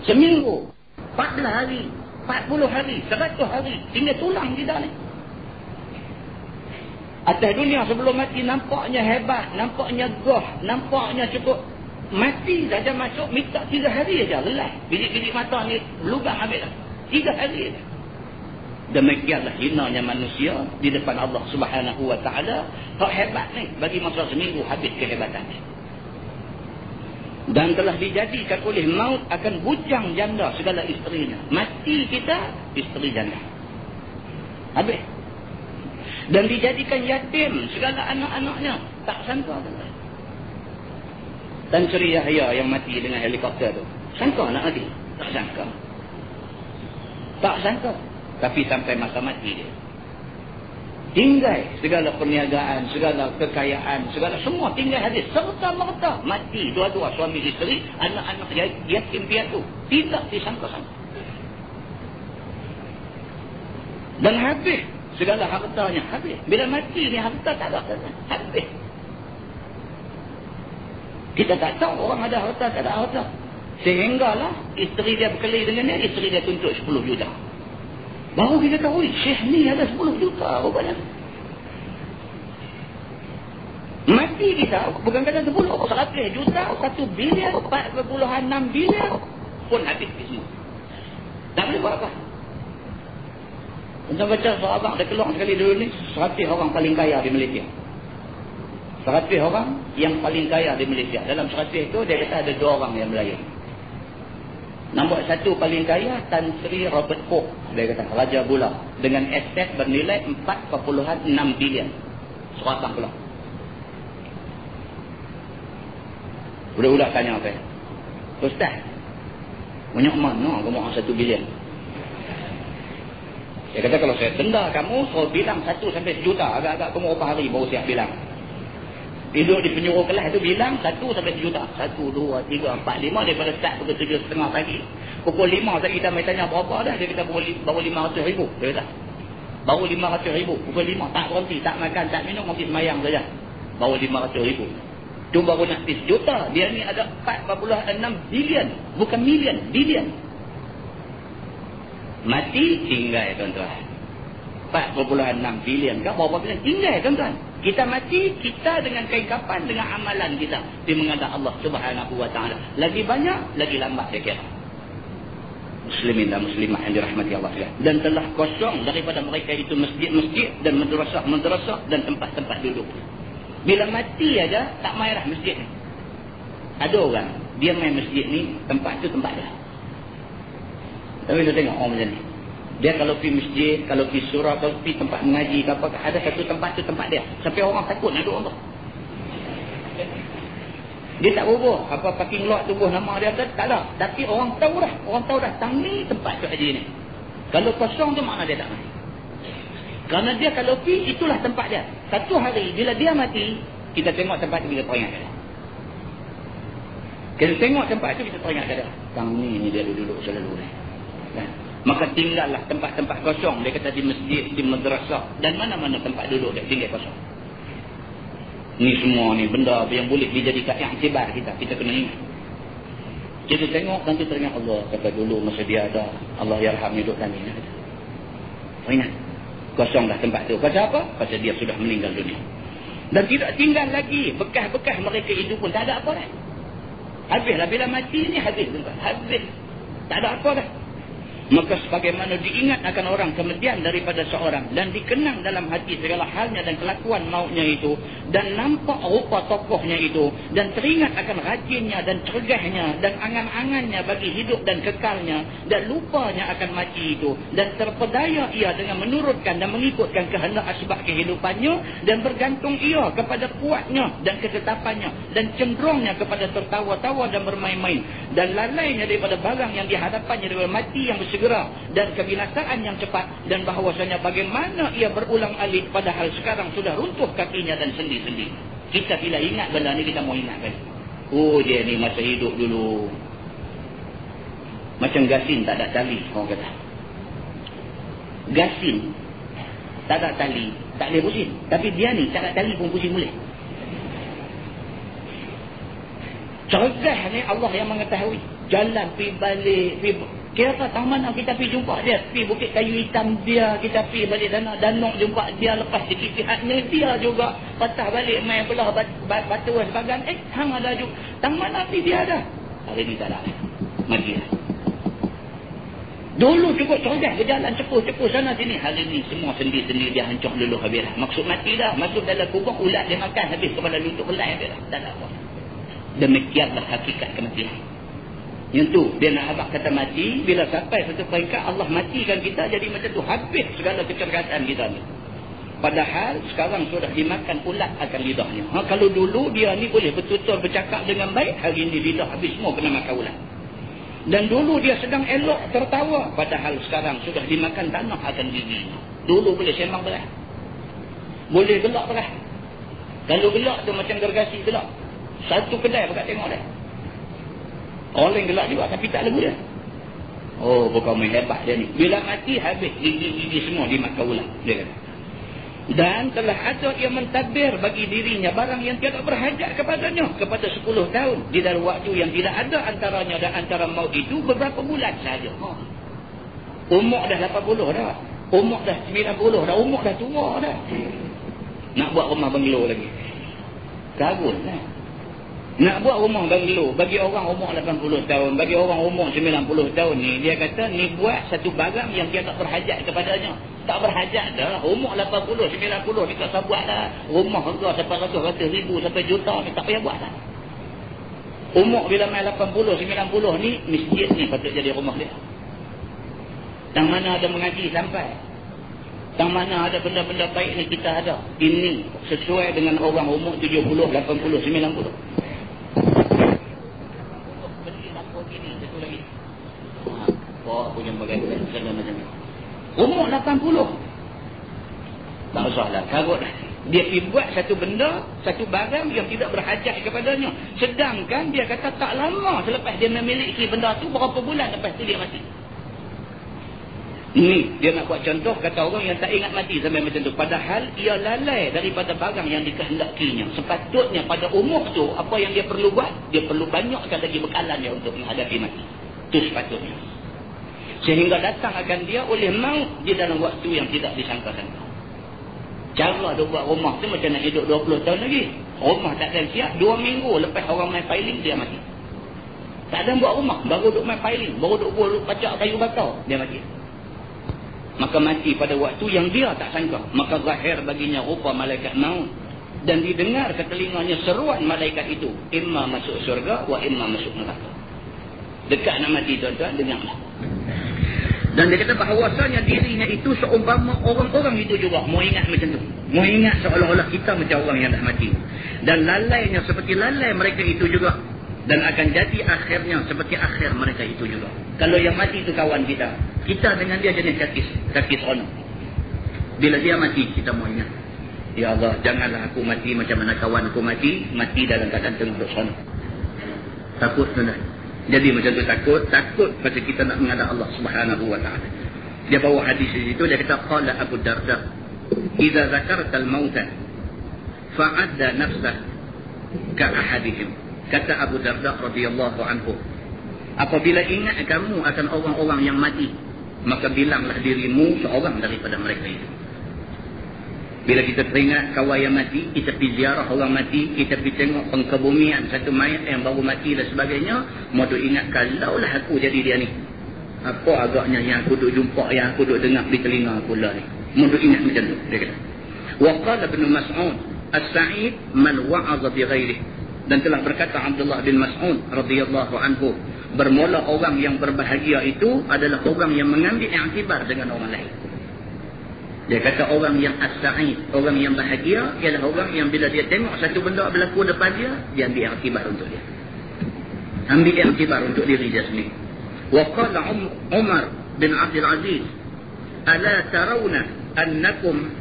Seminggu. 14 hari. 40 hari. 100 hari. Tinggal tulang kita ni. Atas dunia sebelum mati nampaknya hebat. Nampaknya goh. Nampaknya cukup. Mati saja masuk, minta 3 hari saja. Lelah. Bilik-bilik mata ni lubang habis dah. 3 hari saja. Demikianlah hinanya manusia di depan Allah Subhanahu wa ta'ala. Hak hebat ni. Bagi masa seminggu habis kehebatannya. Dan telah dijadikan oleh maut akan bujang janda segala isterinya. Mati kita, isteri janda. Habis. Dan dijadikan yatim segala anak-anaknya. Tak sangka. Tan Sri Yahya yang mati dengan helikopter tu. Sangka nak mati? Tak sangka. Tak sangka. Tapi sampai masa mati dia. Tinggal segala perniagaan, segala kekayaan, segala semua tinggal habis. Serta-merta mati dua-dua suami isteri, anak-anak yatim piatu. Tidak disangka-sangka. Dan habis segala hartanya. Habis. Bila mati ni harta tak ada. Habis. Kita tak tahu orang ada harta tak ada harta. Sehinggalah isteri dia berkelahi dengan dia, isteri dia tuntut 10 juta. Baru kita tahu, Syekh ni ada 10 juta rupanya. Mati kita, bukan kata 10, 100 juta, 1 bilion, 4,6 bilion pun habis di sini. Tak boleh buat apa. Kita baca sahabat dia keluar sekali dulu ni, 100 orang paling kaya di Malaysia. 100 orang yang paling kaya di Malaysia. Dalam 100 itu dia kata ada 2 orang yang Melayu. Nombor 1 paling kaya Tan Sri Robert Koch. Dia kata Raja Bula. Dengan aset bernilai 4,6 bilion. Seorang pula. Budak-budak tanya apa? Ustaz, banyak mana kamu orang 1 bilion? Dia kata kalau saya tenda kamu, saya bilang 1 sampai 1 juta. Agak-agak kamu berapa hari baru siap bilang. Duduk di penyuruh kelas tu bilang 1 sampai 1 juta. 1, 2, 3, 4, 5 daripada start pukul 7.30 pagi. Pukul 5 saya kita main tanya berapa dah. Dia kata baru 500 ribu. Dia kata baru 500 ribu. Pukul 5 tak berhenti, tak makan, tak minum, mesti semayang saja. Baru 500 ribu. Tu baru nak 1 juta. Dia ni ada 4,6 bilion. Bukan million, bilion. Mati tinggal tuan-tuan. 4,6 bilion kan? Berapa bilion? Tinggal tuan-tuan. Kita mati, kita dengan kain kapan, dengan amalan kita di menghadap Allah Subhanahu wa ta'ala. Lagi banyak, lagi lambat dia kira. Muslimin dan muslimah yang dirahmati Allah. Dan telah kosong daripada mereka itu masjid-masjid dan madrasah-madrasah dan tempat-tempat duduk. Bila mati aja, tak main lah masjid ni. Ada orang, dia main masjid ni, tempat tu tempat dia. Tapi kita tengok orang macam ni. Dia kalau pergi masjid, kalau pergi surau, kalau pergi tempat mengaji, ada satu tempat tu tempat dia. Sampai orang takut nak duduk orang. Dia tak berubah. Apa parking lot tubuh nama dia tak ada. Tapi orang tahu dah tang ni tempat tu haji ni. Kalau kosong tu makna dia tak main. Kerana dia kalau pergi, itulah tempat dia. Satu hari bila dia mati, kita tengok tempat tu, kita teringat dia. Kita tengok tempat tu, kita teringat dia. Tang ni dia duduk selalu ni. Kan? Maka tinggallah tempat-tempat kosong. Dia kata di masjid, di madrasah, dan mana-mana tempat duduk dia tinggal kosong. Ni semua ni benda yang boleh dijadikan iktibar kita. Kita kena ingat. Kita tengok nanti teringat Allah kata dulu masa dia ada, Allah yarham hidup kami. Ingat. Kosonglah tempat tu. Pasal apa? Pasal dia sudah meninggal dunia. Dan tidak tinggal lagi bekas-bekas mereka itu pun. Tak ada apa dah. Habislah. Bila mati ni habis. Habis. Tak ada apa dah. Maka sebagaimana diingat akan orang kemudian daripada seorang dan dikenang dalam hati segala halnya dan kelakuan mautnya itu, dan nampak rupa tokohnya itu, dan teringat akan rajinnya dan cergahnya dan angan-angannya bagi hidup dan kekalnya, dan lupanya akan mati itu, dan terpedaya ia dengan menurutkan dan mengikutkan kehendak asbab kehidupannya, dan bergantung ia kepada kuatnya dan ketetapannya, dan cenderungnya kepada tertawa-tawa dan bermain-main, dan lalainya daripada barang yang dihadapannya daripada mati yang segera dan kebinasaan yang cepat, dan bahawasanya bagaimana ia berulang-alik padahal sekarang sudah runtuh kakinya dan sendi-sendi. Kita bila ingat benda ni kita mau ingat kan. Oh dia ni masa hidup dulu macam gasin tak ada tali orang kata. Gasin tak ada tali tak boleh pusing, tapi dia ni tak ada tali pun pusing boleh. Cergah ni Allah yang mengetahui. Jalan pergi balik, kira tang mana kita pergi jumpa dia, pergi Bukit Kayu Hitam dia, kita pergi balik Danok jumpa dia, lepas sikit pihaknya dia juga patah balik main belah batu sebagian, hang ada juga tang mana pergi dia ada. Hari ni tak ada, mati lah. Dulu cukup cergas berjalan cepuh sana sini. Hari ni semua sendi-sendi dia hancur dulu habis lah. Maksud mati dah, masuk dalam kubur ulat dia makan habis kepala lutut belai habis lah, tak ada apa. Demikianlah hakikat kematian. Yang tu dia nak abang kata mati. Bila sampai satu peringkat Allah matikan kita, jadi macam tu habis segala kecergasan kita ni. Padahal sekarang sudah dimakan ulat akan lidahnya. Kalau dulu dia ni boleh betul-betul bercakap dengan baik, hari ni lidah habis semua kena makan ulat. Dan dulu dia sedang elok tertawa, padahal sekarang sudah dimakan tanah akan gigi. Dulu boleh sembang belah, boleh gelak belah. Kalau gelak tu macam gergasi gelak, satu kedai bukan tengok dah. Orang lain gelak juga tapi tak lagu dia. Oh, bukan main hebat dia ni. Bila mati habis gigi-gigi semua dimakan ulat, dia kata. Dan telah ada yang mentadbir bagi dirinya barang yang tidak berhajat kepadanya kepada 10 tahun di dalam waktu yang tidak ada antaranya dan antara maut itu beberapa bulan saja. Umur dah 80 dah. Umur dah 90 dah. Umur dah tua dah. Nak buat rumah banglo lagi. Karun lah. Nak buat rumah banglo bagi orang umur 80 tahun, bagi orang umur 90 tahun ni, dia kata ni buat satu barang yang dia tak berhajat kepadanya. Tak berhajat dah. Umur 80, 90 dia tak buat dah. Rumah harga sampai ratus ribu sampai juta ni tak payah buat dah. Umur bila main 80, 90 ni, masjid ni patut jadi rumah dia. Tang mana ada mengaji sampai, tang mana ada benda-benda baik ni kita ada. Ini sesuai dengan orang umur 70, 80, 90. Punya bagai segala macam ni. Umur 80. Tak usahlah, karut lah. Dia pergi buat satu benda, satu barang yang tidak berhajat kepadanya. Sedangkan dia kata tak lama selepas dia memiliki benda tu, berapa bulan lepas tu dia mati. Ini dia nak buat contoh, kata orang yang tak ingat mati sampai macam tu. Padahal ia lalai daripada barang yang dikehendakinya. Sepatutnya pada umur tu, apa yang dia perlu buat, dia perlu banyakkan lagi bekalan dia untuk menghadapi mati. Itu sepatutnya. Sehingga datang akan dia oleh maut di dalam waktu yang tidak disangka-sangka. Cara dia buat rumah tu macam nak hidup 20 tahun lagi. Rumah tak akan siap, 2 minggu lepas orang main piling dia mati. Tak ada buat rumah, baru duk main piling, baru duk pacak kayu bakar, dia mati. Maka mati pada waktu yang dia tak sangka. Maka zahir baginya rupa malaikat maut. Dan didengar ke telinganya seruan malaikat itu. Imma masuk surga, wa imma masuk neraka. Dekat nak mati tuan-tuan, dengarlah. Dan dia kata bahawasanya dirinya itu seumpama orang-orang itu juga mau ingat macam tu. Mau ingat seolah-olah kita macam orang yang dah mati. Dan lalainya seperti lalai mereka itu juga. Dan akan jadi akhirnya seperti akhir mereka itu juga. Kalau yang mati itu kawan kita, kita dengan dia jenis kaki seronok. Bila dia mati, kita mau ingat, ya Allah, janganlah aku mati macam mana kawan aku mati dalam keadaan tengah duk seronok. Takut tuan. Jadi macam tu takut pasal kita nak menghadap Allah Subhanahu wa taala. Dia bawa hadis di situ, dia kata qala Abu Darda, "Idza zakarta al-mauta fa'adda nafsaka ka ahadihim." Kata Abu Darda radhiyallahu anhu, apabila ingat kamu akan orang-orang yang mati, maka bilanglah dirimu seorang daripada mereka itu. Bila kita teringat kawan yang mati, kita pergi ziarah orang mati, kita pergi tengok pengkebumian satu mayat yang baru mati dan sebagainya, mahu ingat kalaulah aku jadi dia ni, apa agaknya yang aku duk jumpa, yang aku duk dengar di telinga aku lah ni. Mahu ingat macam tu, dia kata. Wa qala Ibn Mas'ud, as-sa'id man wa'adha bi ghairihi. Dan telah berkata Abdullah bin Mas'ud radhiyallahu anhu, bermula orang yang berbahagia itu adalah orang yang mengambil iktibar dengan orang lain. Dia kata orang yang as-sa'id, orang yang bahagia ialah orang yang bila dia tengok satu benda berlaku depan dia, dia ambil iktibar untuk dia. Ambil iktibar untuk diri dia sendiri. Wa qala Umar bin Abdul Aziz, ala tarawna annakum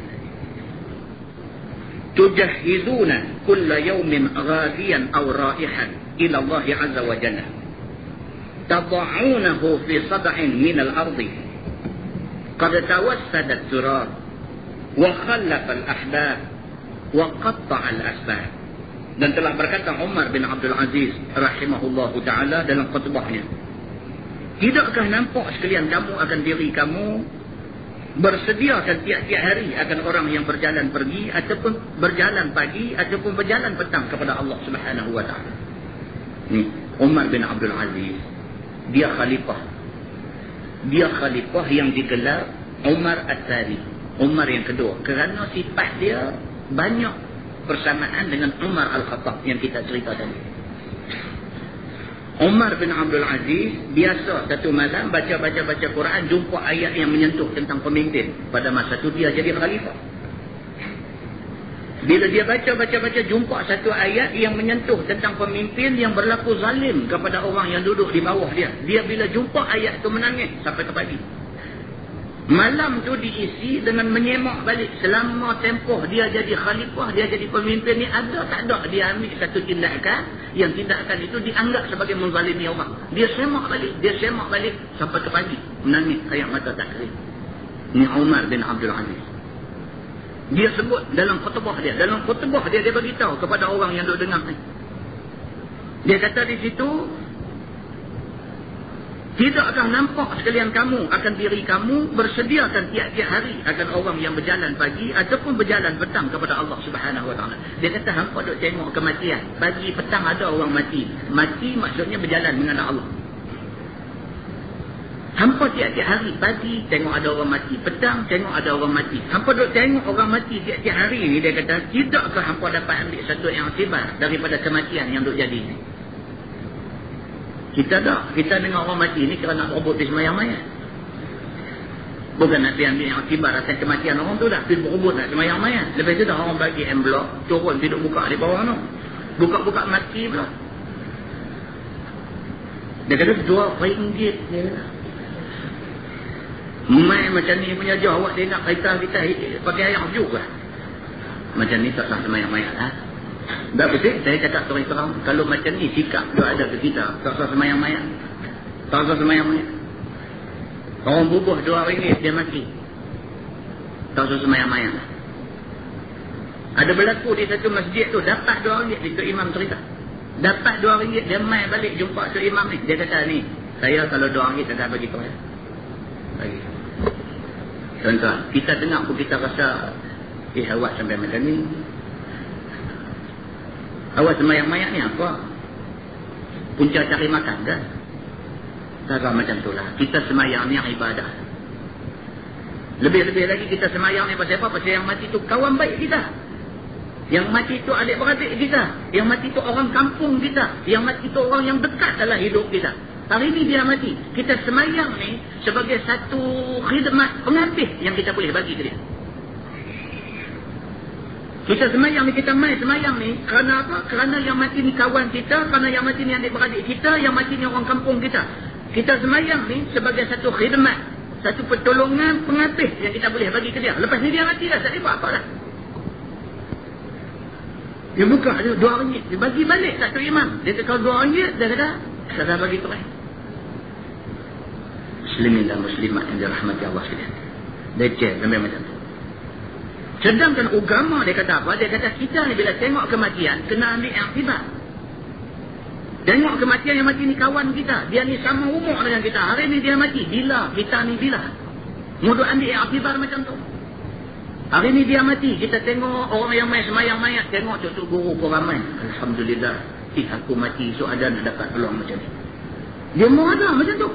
tujahhizuna kulla yawmin ghadiyan aw ra'ihan ila Allah azza wa jalla, tad'unahu fi sad'in min al-ardi قد توسد التراب وخلف الأحباب وقطع الأسباب. Dan telah berkata Umar bin Abdul Aziz rahimahullahu ta'ala dalam khutbahnya, tidakkah nampak sekalian kamu akan diri kamu bersediakan tiap-tiap hari akan orang yang berjalan pergi ataupun berjalan pagi ataupun berjalan petang kepada Allah Subhanahu wa ta'ala. Ni Umar bin Abdul Aziz, dia khalifah yang digelar Umar Al-Thani, Umar yang kedua, kerana sifat dia banyak persamaan dengan Umar Al-Khattab yang kita cerita tadi. Umar bin Abdul Aziz biasa satu malam baca Quran, jumpa ayat yang menyentuh tentang pemimpin. Pada masa itu dia jadi khalifah. Bila dia baca, jumpa satu ayat yang menyentuh tentang pemimpin yang berlaku zalim kepada orang yang duduk di bawah dia. Dia bila jumpa ayat itu menangis sampai ke pagi. Malam tu diisi dengan menyemak balik. Selama tempoh dia jadi khalifah, dia jadi pemimpin ni, ada tak ada dia ambil satu tindakan, yang tindakan itu dianggap sebagai menzalimi orang. Dia semak balik sampai ke pagi. Menangis air mata tak kering. Ni Umar bin Abdul Aziz. Dia sebut dalam khutbah dia. Dia bagi tahu kepada orang yang duk dengar ni. Dia kata di situ, tidakkah nampak sekalian kamu akan diri kamu bersediakan tiap-tiap hari akan orang yang berjalan pagi ataupun berjalan petang kepada Allah Subhanahu wa ta'ala. Dia kata hampa duk tengok kematian. Pagi petang ada orang mati. Mati maksudnya berjalan menghadap Allah. Hampa tiap-tiap hari, pagi tengok ada orang mati, petang tengok ada orang mati. Hampa duk tengok orang mati tiap-tiap hari ni, dia kata, tidakkah hampa dapat ambil satu yang tibar daripada kematian yang duk jadi ni? Kita dengar orang mati ni kerana nak berebut di semayang mayat. Bukan nak ambil yang tibar atas kematian orang tu dah, pergi berebut nak semayang mayat. Lepas tu dah orang bagi envelope, turun duduk buka di bawah tu. Buka-buka mati pula. Dia kata RM2 dia kata. Mai macam ni punya jauh awak dia nak kita pakai ayam juga. Macam ni tak sah semayang mayat lah. Tak betul, saya cakap terang-terang, kalau macam ni sikap tu ada ke kita, tak sah semayang mayat. Orang bubuh RM2 dia mati, tak sah semayang mayat. Ada berlaku di satu masjid tu, dapat RM2, itu imam cerita. Dapat RM2, dia mai balik jumpa tu imam ni. Dia kata ni, saya kalau RM2 tak bagi kau ya. Bagi. Tuan-tuan, kita dengar pun kita rasa awak sampai macam ni. Awak semayang mayat ni apa? Punca cari makan kan? Tak macam tu lah. Kita semayang ni ibadah. Lebih-lebih lagi kita semayang ni pasal apa? Pasal yang mati tu kawan baik kita. Yang mati tu adik-beradik kita. Yang mati tu orang kampung kita. Yang mati tu orang yang dekat dalam hidup kita. Hari ni dia mati. Kita semayang ni sebagai satu khidmat penghabis yang kita boleh bagi ke dia. Kita semayang ni, kita mai semayang ni kerana apa? Kerana yang mati ni kawan kita, kerana yang mati ni adik-beradik kita, yang mati ni orang kampung kita. Kita semayang ni sebagai satu khidmat, satu pertolongan penghabis yang kita boleh bagi ke dia. Lepas ni dia mati dah, tak boleh buat apa dah. Dia buka dia RM2, dia bagi balik satu imam. Dia kata kalau RM2, dia kata Saya bagi tu Muslimin dan muslimat yang dirahmati Allah sekalian. Leceh sampai macam tu. Sedangkan agama dia kata apa? Dia kata kita ni bila tengok kematian kena ambil iktibar. Tengok kematian yang mati ni kawan kita. Dia ni sama umur dengan kita. Hari ni dia mati. Bila? Kita ni bila? Mudah ambil iktibar macam tu. Hari ni dia mati. Kita tengok orang yang main semayang mayat. Tengok cucuk guru pun ramai. Alhamdulillah. Aku mati. So ada nak dapat peluang macam ni. Dia mau ada macam tu.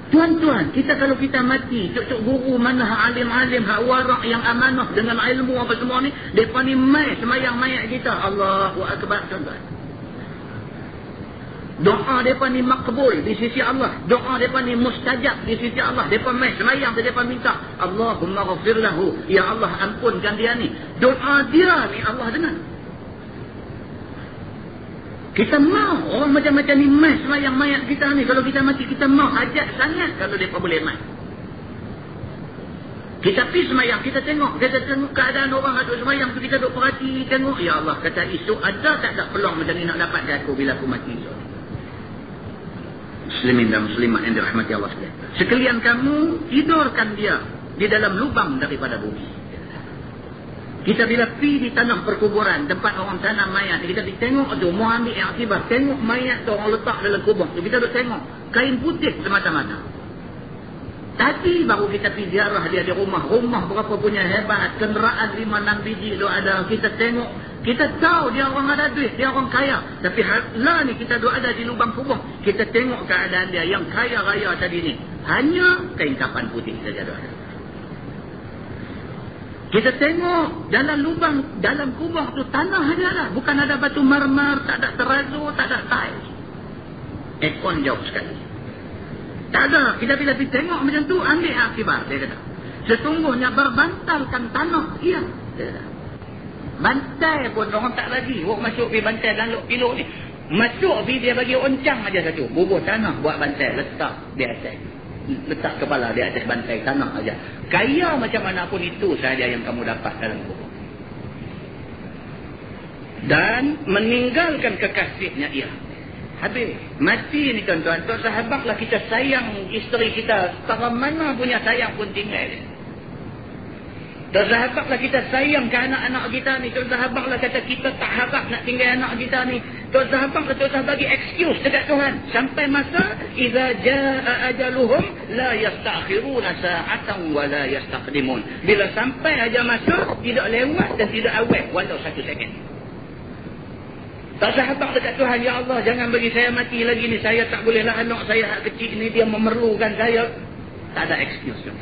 Tuan-tuan, kita kalau kita mati, cucuk guru mana alim-alim, hak warak yang amanah dengan ilmu apa semua ni, mereka ni mai semayang mayat kita. Allahu Akbar, tuan-tuan. Doa mereka ni makbul di sisi Allah. Doa mereka ni mustajab di sisi Allah. Mereka mai semayang, mereka minta, Allahumma ghafir lahu. Ya Allah, ampunkan dia ni. Doa dia ni Allah dengar. Kita mau orang macam-macam ni mai semayang mayat kita ni. Kalau kita mati, kita mau hajat sangat kalau mereka boleh mai. Kita pergi semayang, kita tengok keadaan orang aduk semayang tu, kita duk perhati, tengok, ya Allah, kata esok ada tak ada peluang macam ni nak dapat ke aku bila aku mati esok. Muslimin dan muslimat yang dirahmati Allah sekalian. Sekalian kamu tidurkan dia di dalam lubang daripada bumi. Kita bila pergi di tanah perkuburan, tempat orang tanam mayat, kita tengok tu, mau ambil iktibar, tengok mayat tu orang letak dalam kubur tu, kita duk tengok kain putih semata-mata. Tadi baru kita pergi ziarah dia di rumah berapa punya hebat, kenderaan 5-6 biji tu ada, kita tengok, kita tahu dia orang ada duit, dia orang kaya. Tapi lah ni kita duk ada di lubang kubur, kita tengok keadaan dia yang kaya raya tadi ni, hanya kain kapan putih saja ada. Kita tengok dalam lubang, dalam kubur tu tanah aja lah. Bukan ada batu marmer, tak ada terazu, tak ada tiles. Ekon jauh sekali. Tak ada. Kita bila pergi tengok macam tu, ambil akibat, dia kata. Sesungguhnya berbantalkan tanah. Iya. Dia kata. Bantai pun orang tak lagi. Orang masuk pergi bantai dalam kilo ni. Masuk pergi dia bagi oncang aja satu. Bubuh tanah buat bantai. Letak di atas. Letak kepala di atas bantai tanah aja. Kaya macam mana pun itu sahaja yang kamu dapat dalam kubur. Dan meninggalkan kekasihnya ia. Habis. Mati ni tuan-tuan. Tuan sahabatlah kita sayang isteri kita. Setara mana punya sayang pun tinggal. Tuan sahabatlah kita sayang ke anak-anak kita ni. Tuan sahabatlah kata kita tak harap nak tinggal anak kita ni. Tuan sahabatlah Tuan sahabat bagi excuse dekat Tuhan. Sampai masa iza jaa ajaluhum la yastakhiruna sa'atan wa la yastaqdimun. Bila sampai aja masa tidak lewat dan tidak awal walau 1 second. Tuan sahabat dekat Tuhan, ya Allah jangan bagi saya mati lagi ni. Saya tak boleh lah, anak saya kecil ni dia memerlukan saya. Tak ada excuse tuan.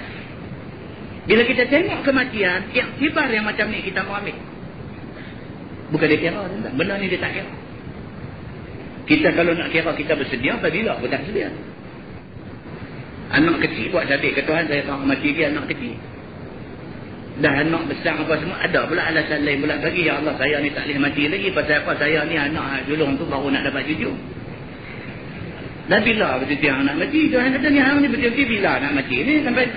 Bila kita tengok kematian, iktibar yang macam ni kita mau ambil. Bukan dia kira, benda ni dia tak kira. Kita kalau nak kira, kita bersedia apabila pun tak sedia. Anak kecil buat sabit ke Tuhan, saya tak mati dia anak kecil. Dah anak besar apa semua, ada pula alasan lain pula bagi. Ya Allah, saya ni tak boleh mati lagi. Pasal apa? Saya ni anak julung tu baru nak dapat cucu. Dan bila betul-betul anak mati? Tuhan kata ni, hang ni betul-betul bila nak mati ni sampai...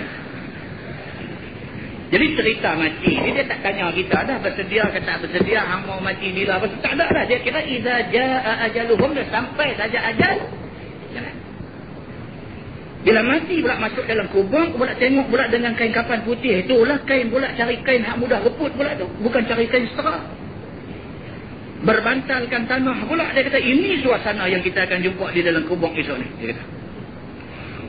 Jadi cerita mati ni dia tak tanya kita dah bersedia ke tak bersedia, hang mau mati bila, tak ada dah. Dia kira iza jaa ajaluhum, dah sampai saja ajal. Jangan. Bila mati pula masuk dalam kubur, pula tengok pula dengan kain kapan putih. Itulah kain pula, cari kain hak mudah reput pula tu. Bukan cari kain setera. Berbantalkan tanah pula. Dia kata ini suasana yang kita akan jumpa di dalam kubur esok ni. Dia kata.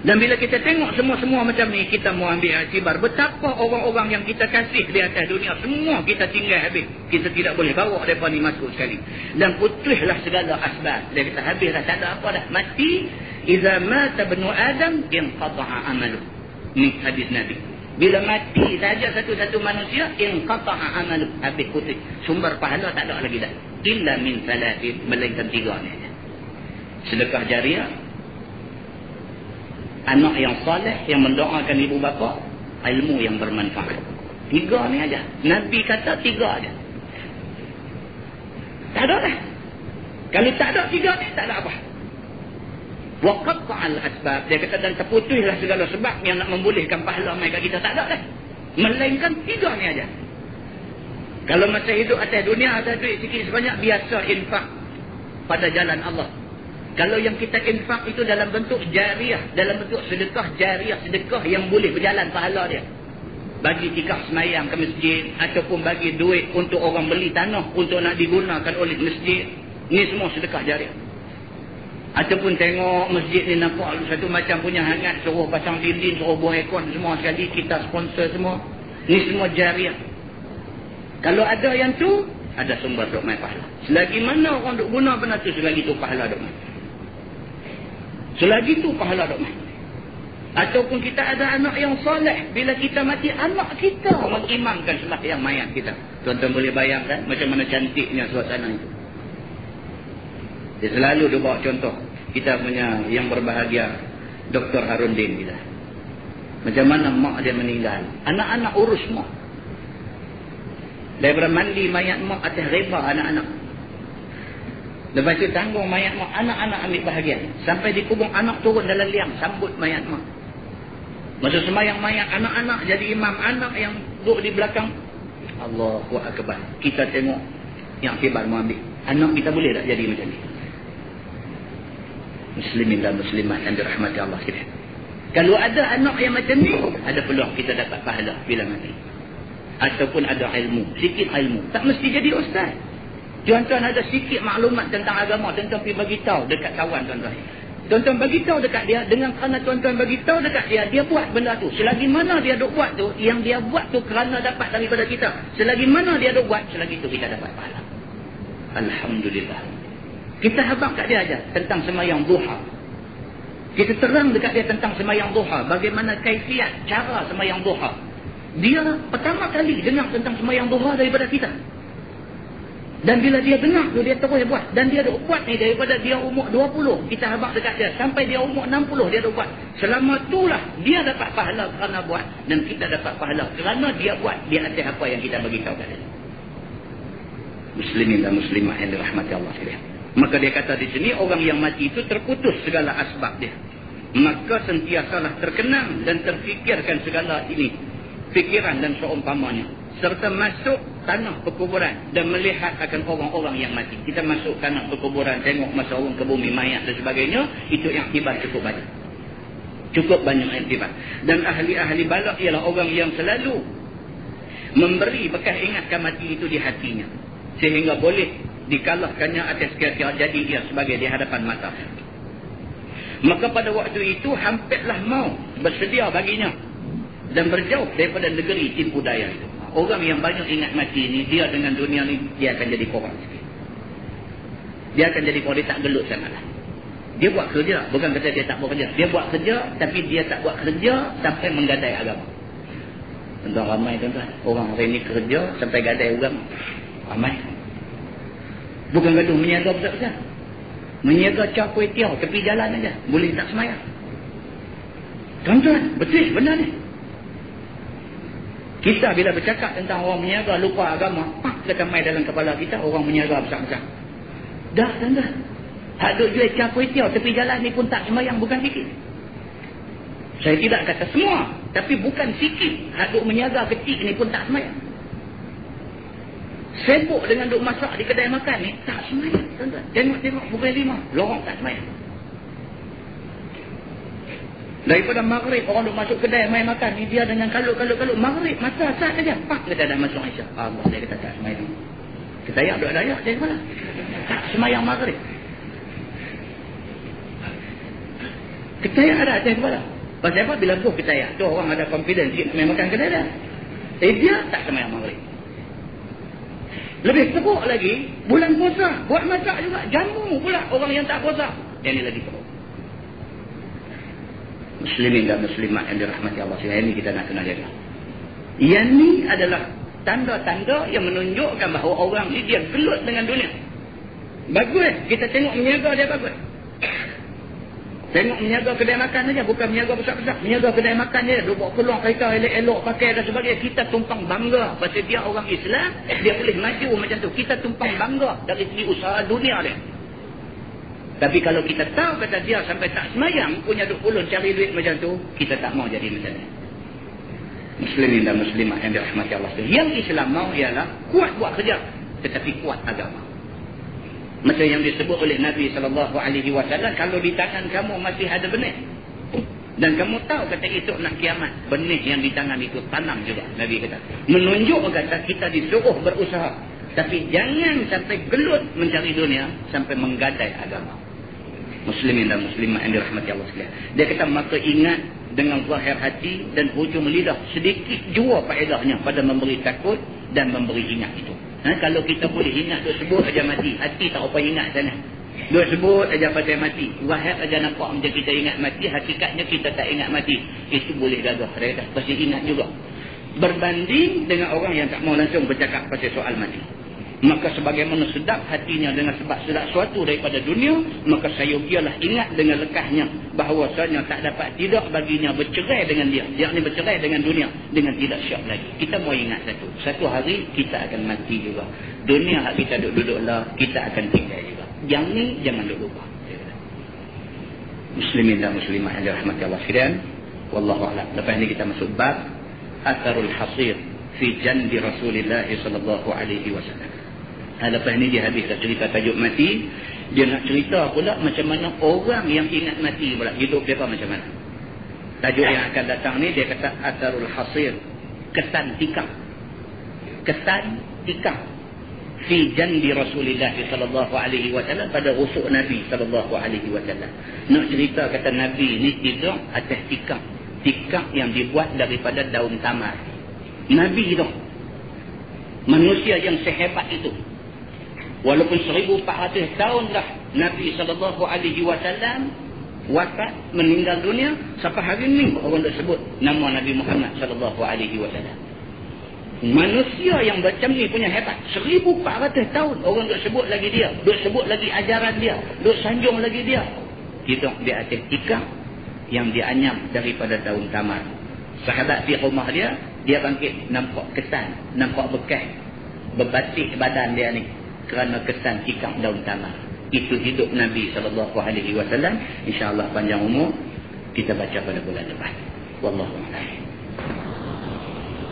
Dan bila kita tengok semua-semua macam ni, kita mau ambil iktibar betapa orang-orang yang kita kasih di atas dunia semua kita tinggal habis. Kita tidak boleh bawa mereka ni masuk sekali. Dan putihlah segala asbab. Dia kata habis dah, tak ada apa dah. Mati. Iza mata benu Adam inqata'a amalu. Ni hadis Nabi. Bila mati saja satu-satu manusia, inqata'a amalu. Habis putih. Sumber pahala tak ada lagi dah. Illa min salatin, melainkan 3 ni. Sedekah jariah, anak yang saleh yang mendoakan ibu bapa, ilmu yang bermanfaat. 3 ni aja. Nabi kata 3 aja. Tak ada dah. Kalau tak ada 3 ni, tak ada apa. Wa qatta'al asbab. Dia kata dan terputuslah segala sebab yang nak membolehkan pahala mereka kita. Tak ada dah. Melainkan 3 ni aja. Kalau masa hidup atas dunia ada duit sikit sebanyak, biasa infak pada jalan Allah. Kalau yang kita infak itu dalam bentuk jariah, dalam bentuk sedekah jariah, sedekah yang boleh berjalan pahala dia. Bagi tikar semayang ke masjid, ataupun bagi duit untuk orang beli tanah untuk nak digunakan oleh masjid. Ni semua sedekah jariah. Ataupun tengok masjid ni nampak satu macam punya hangat, suruh pasang dinding, suruh buah aircon semua sekali, kita sponsor semua. Ni semua jariah. Kalau ada yang tu, ada sumber duk main pahala. Selagi mana orang duk guna benda tu, selagi tu pahala duk main. Selagi tu pahala duk main. Ataupun kita ada anak yang soleh, bila kita mati, anak kita mengimamkan sembahyang mayat kita. Tuan-tuan boleh bayangkan macam mana cantiknya suasana itu. Dia selalu dia bawa contoh kita punya yang berbahagia, Dr. Harundin kita. Macam mana mak dia meninggal, anak-anak urus mak. Daripada mandi mayat mak atas reba anak-anak. Lepas itu tanggung mayat mak, anak-anak ambil bahagian. Sampai dikubur, anak turun dalam liang sambut mayat mak. Masa sembahyang mayat, anak-anak jadi imam, anak yang duduk di belakang. Allahu Akbar. Kita tengok yang hebat mau ambil. Anak kita boleh tak jadi macam ni? Muslimin dan muslimat yang dirahmati Allah sekalian. Kalau ada anak yang macam ni, ada peluang kita dapat pahala bila mati. Ataupun ada ilmu, sikit ilmu. Tak mesti jadi ustaz. Tuan-tuan ada sikit maklumat tentang agama, tuan-tuan pergi bagitahu dekat kawan tuan-tuan. Tuan-tuan bagitahu dekat dia, dengan kerana tuan-tuan bagitahu dekat dia, dia buat benda tu. Selagi mana dia duk buat tu, yang dia buat tu kerana dapat daripada kita. Selagi mana dia duk buat, selagi tu kita dapat pahala. Alhamdulillah. Kita habaq kat dia aja tentang sembahyang duha. Kita terang dekat dia tentang sembahyang duha, bagaimana kaifiat cara sembahyang duha. Dia pertama kali dengar tentang sembahyang duha daripada kita. Dan bila dia dengar tu, dia terus buat. Dan dia dah buat ni daripada dia umur 20. Kita habaq dekat dia sampai dia umur 60 dia dah buat. Selama itulah dia dapat pahala kerana buat. Dan kita dapat pahala kerana dia buat di atas apa yang kita bagi tahu kat dia. Muslimin dan muslimah yang dirahmati Allah sekalian. Maka dia kata di sini, orang yang mati itu terputus segala asbab dia. Maka sentiasalah terkenang dan terfikirkan segala ini, fikiran dan seumpamanya. Serta masuk tanah perkuburan dan melihat akan orang-orang yang mati. Kita masuk tanah perkuburan, tengok masa orang ke bumi mayat dan sebagainya. Itu yang iktibar cukup banyak. Cukup banyak iktibar. Dan ahli-ahli balak ialah orang yang selalu memberi bekas ingatkan mati itu di hatinya. Sehingga boleh dikalahkannya atas kira-kira jadi dia sebagai di hadapan mata. Maka pada waktu itu hampirlah mau bersedia baginya dan berjauh daripada negeri tipu daya itu. Orang yang banyak ingat mati ni, dia dengan dunia ni dia akan jadi korang. Dia akan jadi korang, dia tak gelut sangatlah. Dia buat kerja, bukan kata dia tak buat kerja. Dia buat kerja, tapi dia tak buat kerja sampai menggadai agama. Tuan-tuan ramai tuan-tuan, orang hari ni kerja sampai gadai agama. Ramai. Bukan kata menjaga besar-besar. Menjaga cak kuih tiaw tepi jalan aja, boleh tak semayang. Tuan-tuan, betul benda ni. Kita bila bercakap tentang orang menjaga lupa agama, kita main dalam kepala kita orang menjaga besar-besar. Dah tuan-tuan. Hak duk jual cak kuih tiaw tepi jalan ni pun tak semayang, bukan sikit. Saya tidak kata semua, tapi bukan sikit. Hak duk menjaga kecil ni pun tak semayang. Sibuk dengan duk masak di kedai makan ni, tak semayang tuan-tuan. Tengok-tengok pukul 5, lorong tak semayang. Daripada maghrib orang duk masuk kedai main makan ni, dia dengan kalut-kalut maghrib masa sat saja, pak dia dah masuk Aisyah. Allah, dia kata tak semayang. Kita ayak duk dayak dari mana? Tak semayang maghrib. Kita ayak ada atas kepala. Pasal apa? Bila buh kita ayak tu orang ada confidence sikit main makan kedai dah. Dia tak semayang maghrib. Lebih teruk lagi, bulan puasa, buat masak juga, jamu pula orang yang tak puasa. Yang ini lagi teruk. Muslimin dan muslimat yang dirahmati Allah sekalian, ini kita nak kena jaga. Yang ni adalah tanda-tanda yang menunjukkan bahawa orang ni dia gelut dengan dunia. Bagus, kita tengok menjaga dia bagus. Tengok menjaga kedai makan saja, bukan menjaga besar-besar. Menjaga kedai makan dia, dia buat peluang kereta elok-elok pakai dan sebagainya. Kita tumpang bangga pasal dia orang Islam, dia boleh maju macam tu. Kita tumpang bangga dari segi usaha dunia dia. Tapi kalau kita tahu kata dia sampai tak semayang, punya duk ulun cari duit macam tu, kita tak mau jadi macam ni. Muslimin dan muslimah yang dirahmati Allah. Yang Islam mau ialah kuat buat kerja, tetapi kuat agama. Macam yang disebut oleh Nabi SAW, kalau di tangan kamu masih ada benih, dan kamu tahu kata esok nak kiamat, benih yang di tangan itu tanam juga. Nabi kata, menunjuk kata kita disuruh berusaha, tapi jangan sampai gelut mencari dunia sampai menggadai agama. Muslimin dan muslimat yang dirahmati Allah sekalian. Dia kata, maka ingat dengan zahir hati dan hujung lidah, sedikit jua faedahnya pada memberi takut dan memberi ingat itu. Kalau kita boleh ingat, duk sebut aja mati, hati tak apa ingat sana. Duk sebut aja pasal mati, zahir aja nampak macam kita ingat mati, hakikatnya kita tak ingat mati. Itu boleh gagah, dia kata, pasti ingat juga. Berbanding dengan orang yang tak mau langsung bercakap pasal soal mati. Maka sebagaimana sedap hatinya dengan sebab sedap suatu daripada dunia, maka sayogialah ingat dengan lekahnya bahawasanya tak dapat tidak baginya bercerai dengan dia. Dia ni bercerai dengan dunia dengan tidak syak lagi. Kita mau ingat satu hari kita akan mati juga. Dunia hak kita duduk lah, kita akan tinggal juga. Yang ni jangan duk lupa. Muslimin dan muslimat yang dirahmati Allah sekalian, wallahu a'lam. Lepas ni kita masuk bab atharul hasir fi jandi Rasulillah sallallahu alaihi wasallam. Lepas ni dia habis dah cerita tajuk mati, dia nak cerita pula macam mana orang yang ingat mati pula hidup mereka macam mana. Tajuk yang akan datang ni dia kata atharul hasir, kesan tikam. Kesan tikam fi jandi Rasulillah sallallahu alaihi wasallam, pada rusuk Nabi sallallahu alaihi wasallam. Nak cerita kata Nabi ni tidur atas tikam. Tikam yang dibuat daripada daun tamar. Nabi tu, manusia yang sehebat itu, walaupun 1400 tahun dah Nabi SAW wafat, meninggal dunia, sampai hari ni orang dah sebut nama Nabi Muhammad SAW. Manusia yang macam ni punya hebat, 1400 tahun orang dah sebut lagi dia, dah sebut lagi ajaran dia, dah sanjung lagi dia. Hidup di atas tikam yang dianyam daripada daun tamar. Sahabat di rumah dia bangkit nampak kesan, nampak bekas berbatik badan dia ni kerana kesan tikam daun tamar. Itu hidup Nabi SAW. InsyaAllah panjang umur, kita baca pada bulan depan. Wallahu a'lam.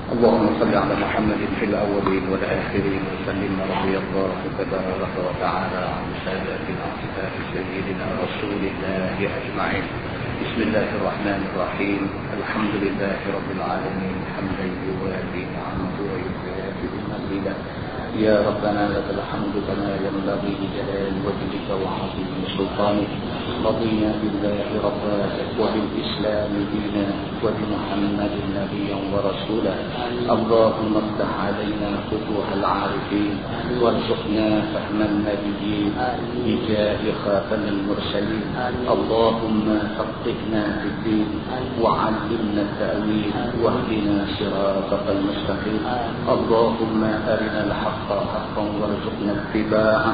اللهم صل على محمد في الأولين والآخرين وسلم رضي الله تبارك وتعالى عن ساداتنا وصفات سيدنا رسول الله أجمعين. بسم الله الرحمن الرحيم. الحمد لله رب العالمين حمدا يوافي نعمه ويكافئ مزيدا. يا ربنا لك الحمد كما ينبغي لجلال وجهك وعظيم سلطانك. رضينا بالله ربا وبالإسلام دينا وبمحمد نبيا ورسولا. اللهم افتح علينا فتوح العارفين وارزقنا فهم النبيين بجاه خاتم المرسلين. اللهم فقهنا في الدين وعلمنا التأويل واهدنا صراطك المستقيم. اللهم أرنا الحق حقا وارزقنا اتباعه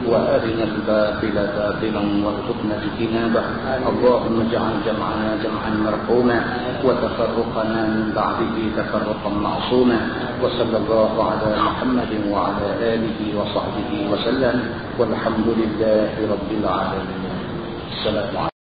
وأرنا الباطل باطلا وارزقنا اجتنابه. اللهم اجعل جمعنا جمعا مرحوما وتفرقنا من بعده تفرقا معصوما. وصلى الله على محمد وعلى آله وصحبه وسلم والحمد لله رب العالمين. السلام عليكم.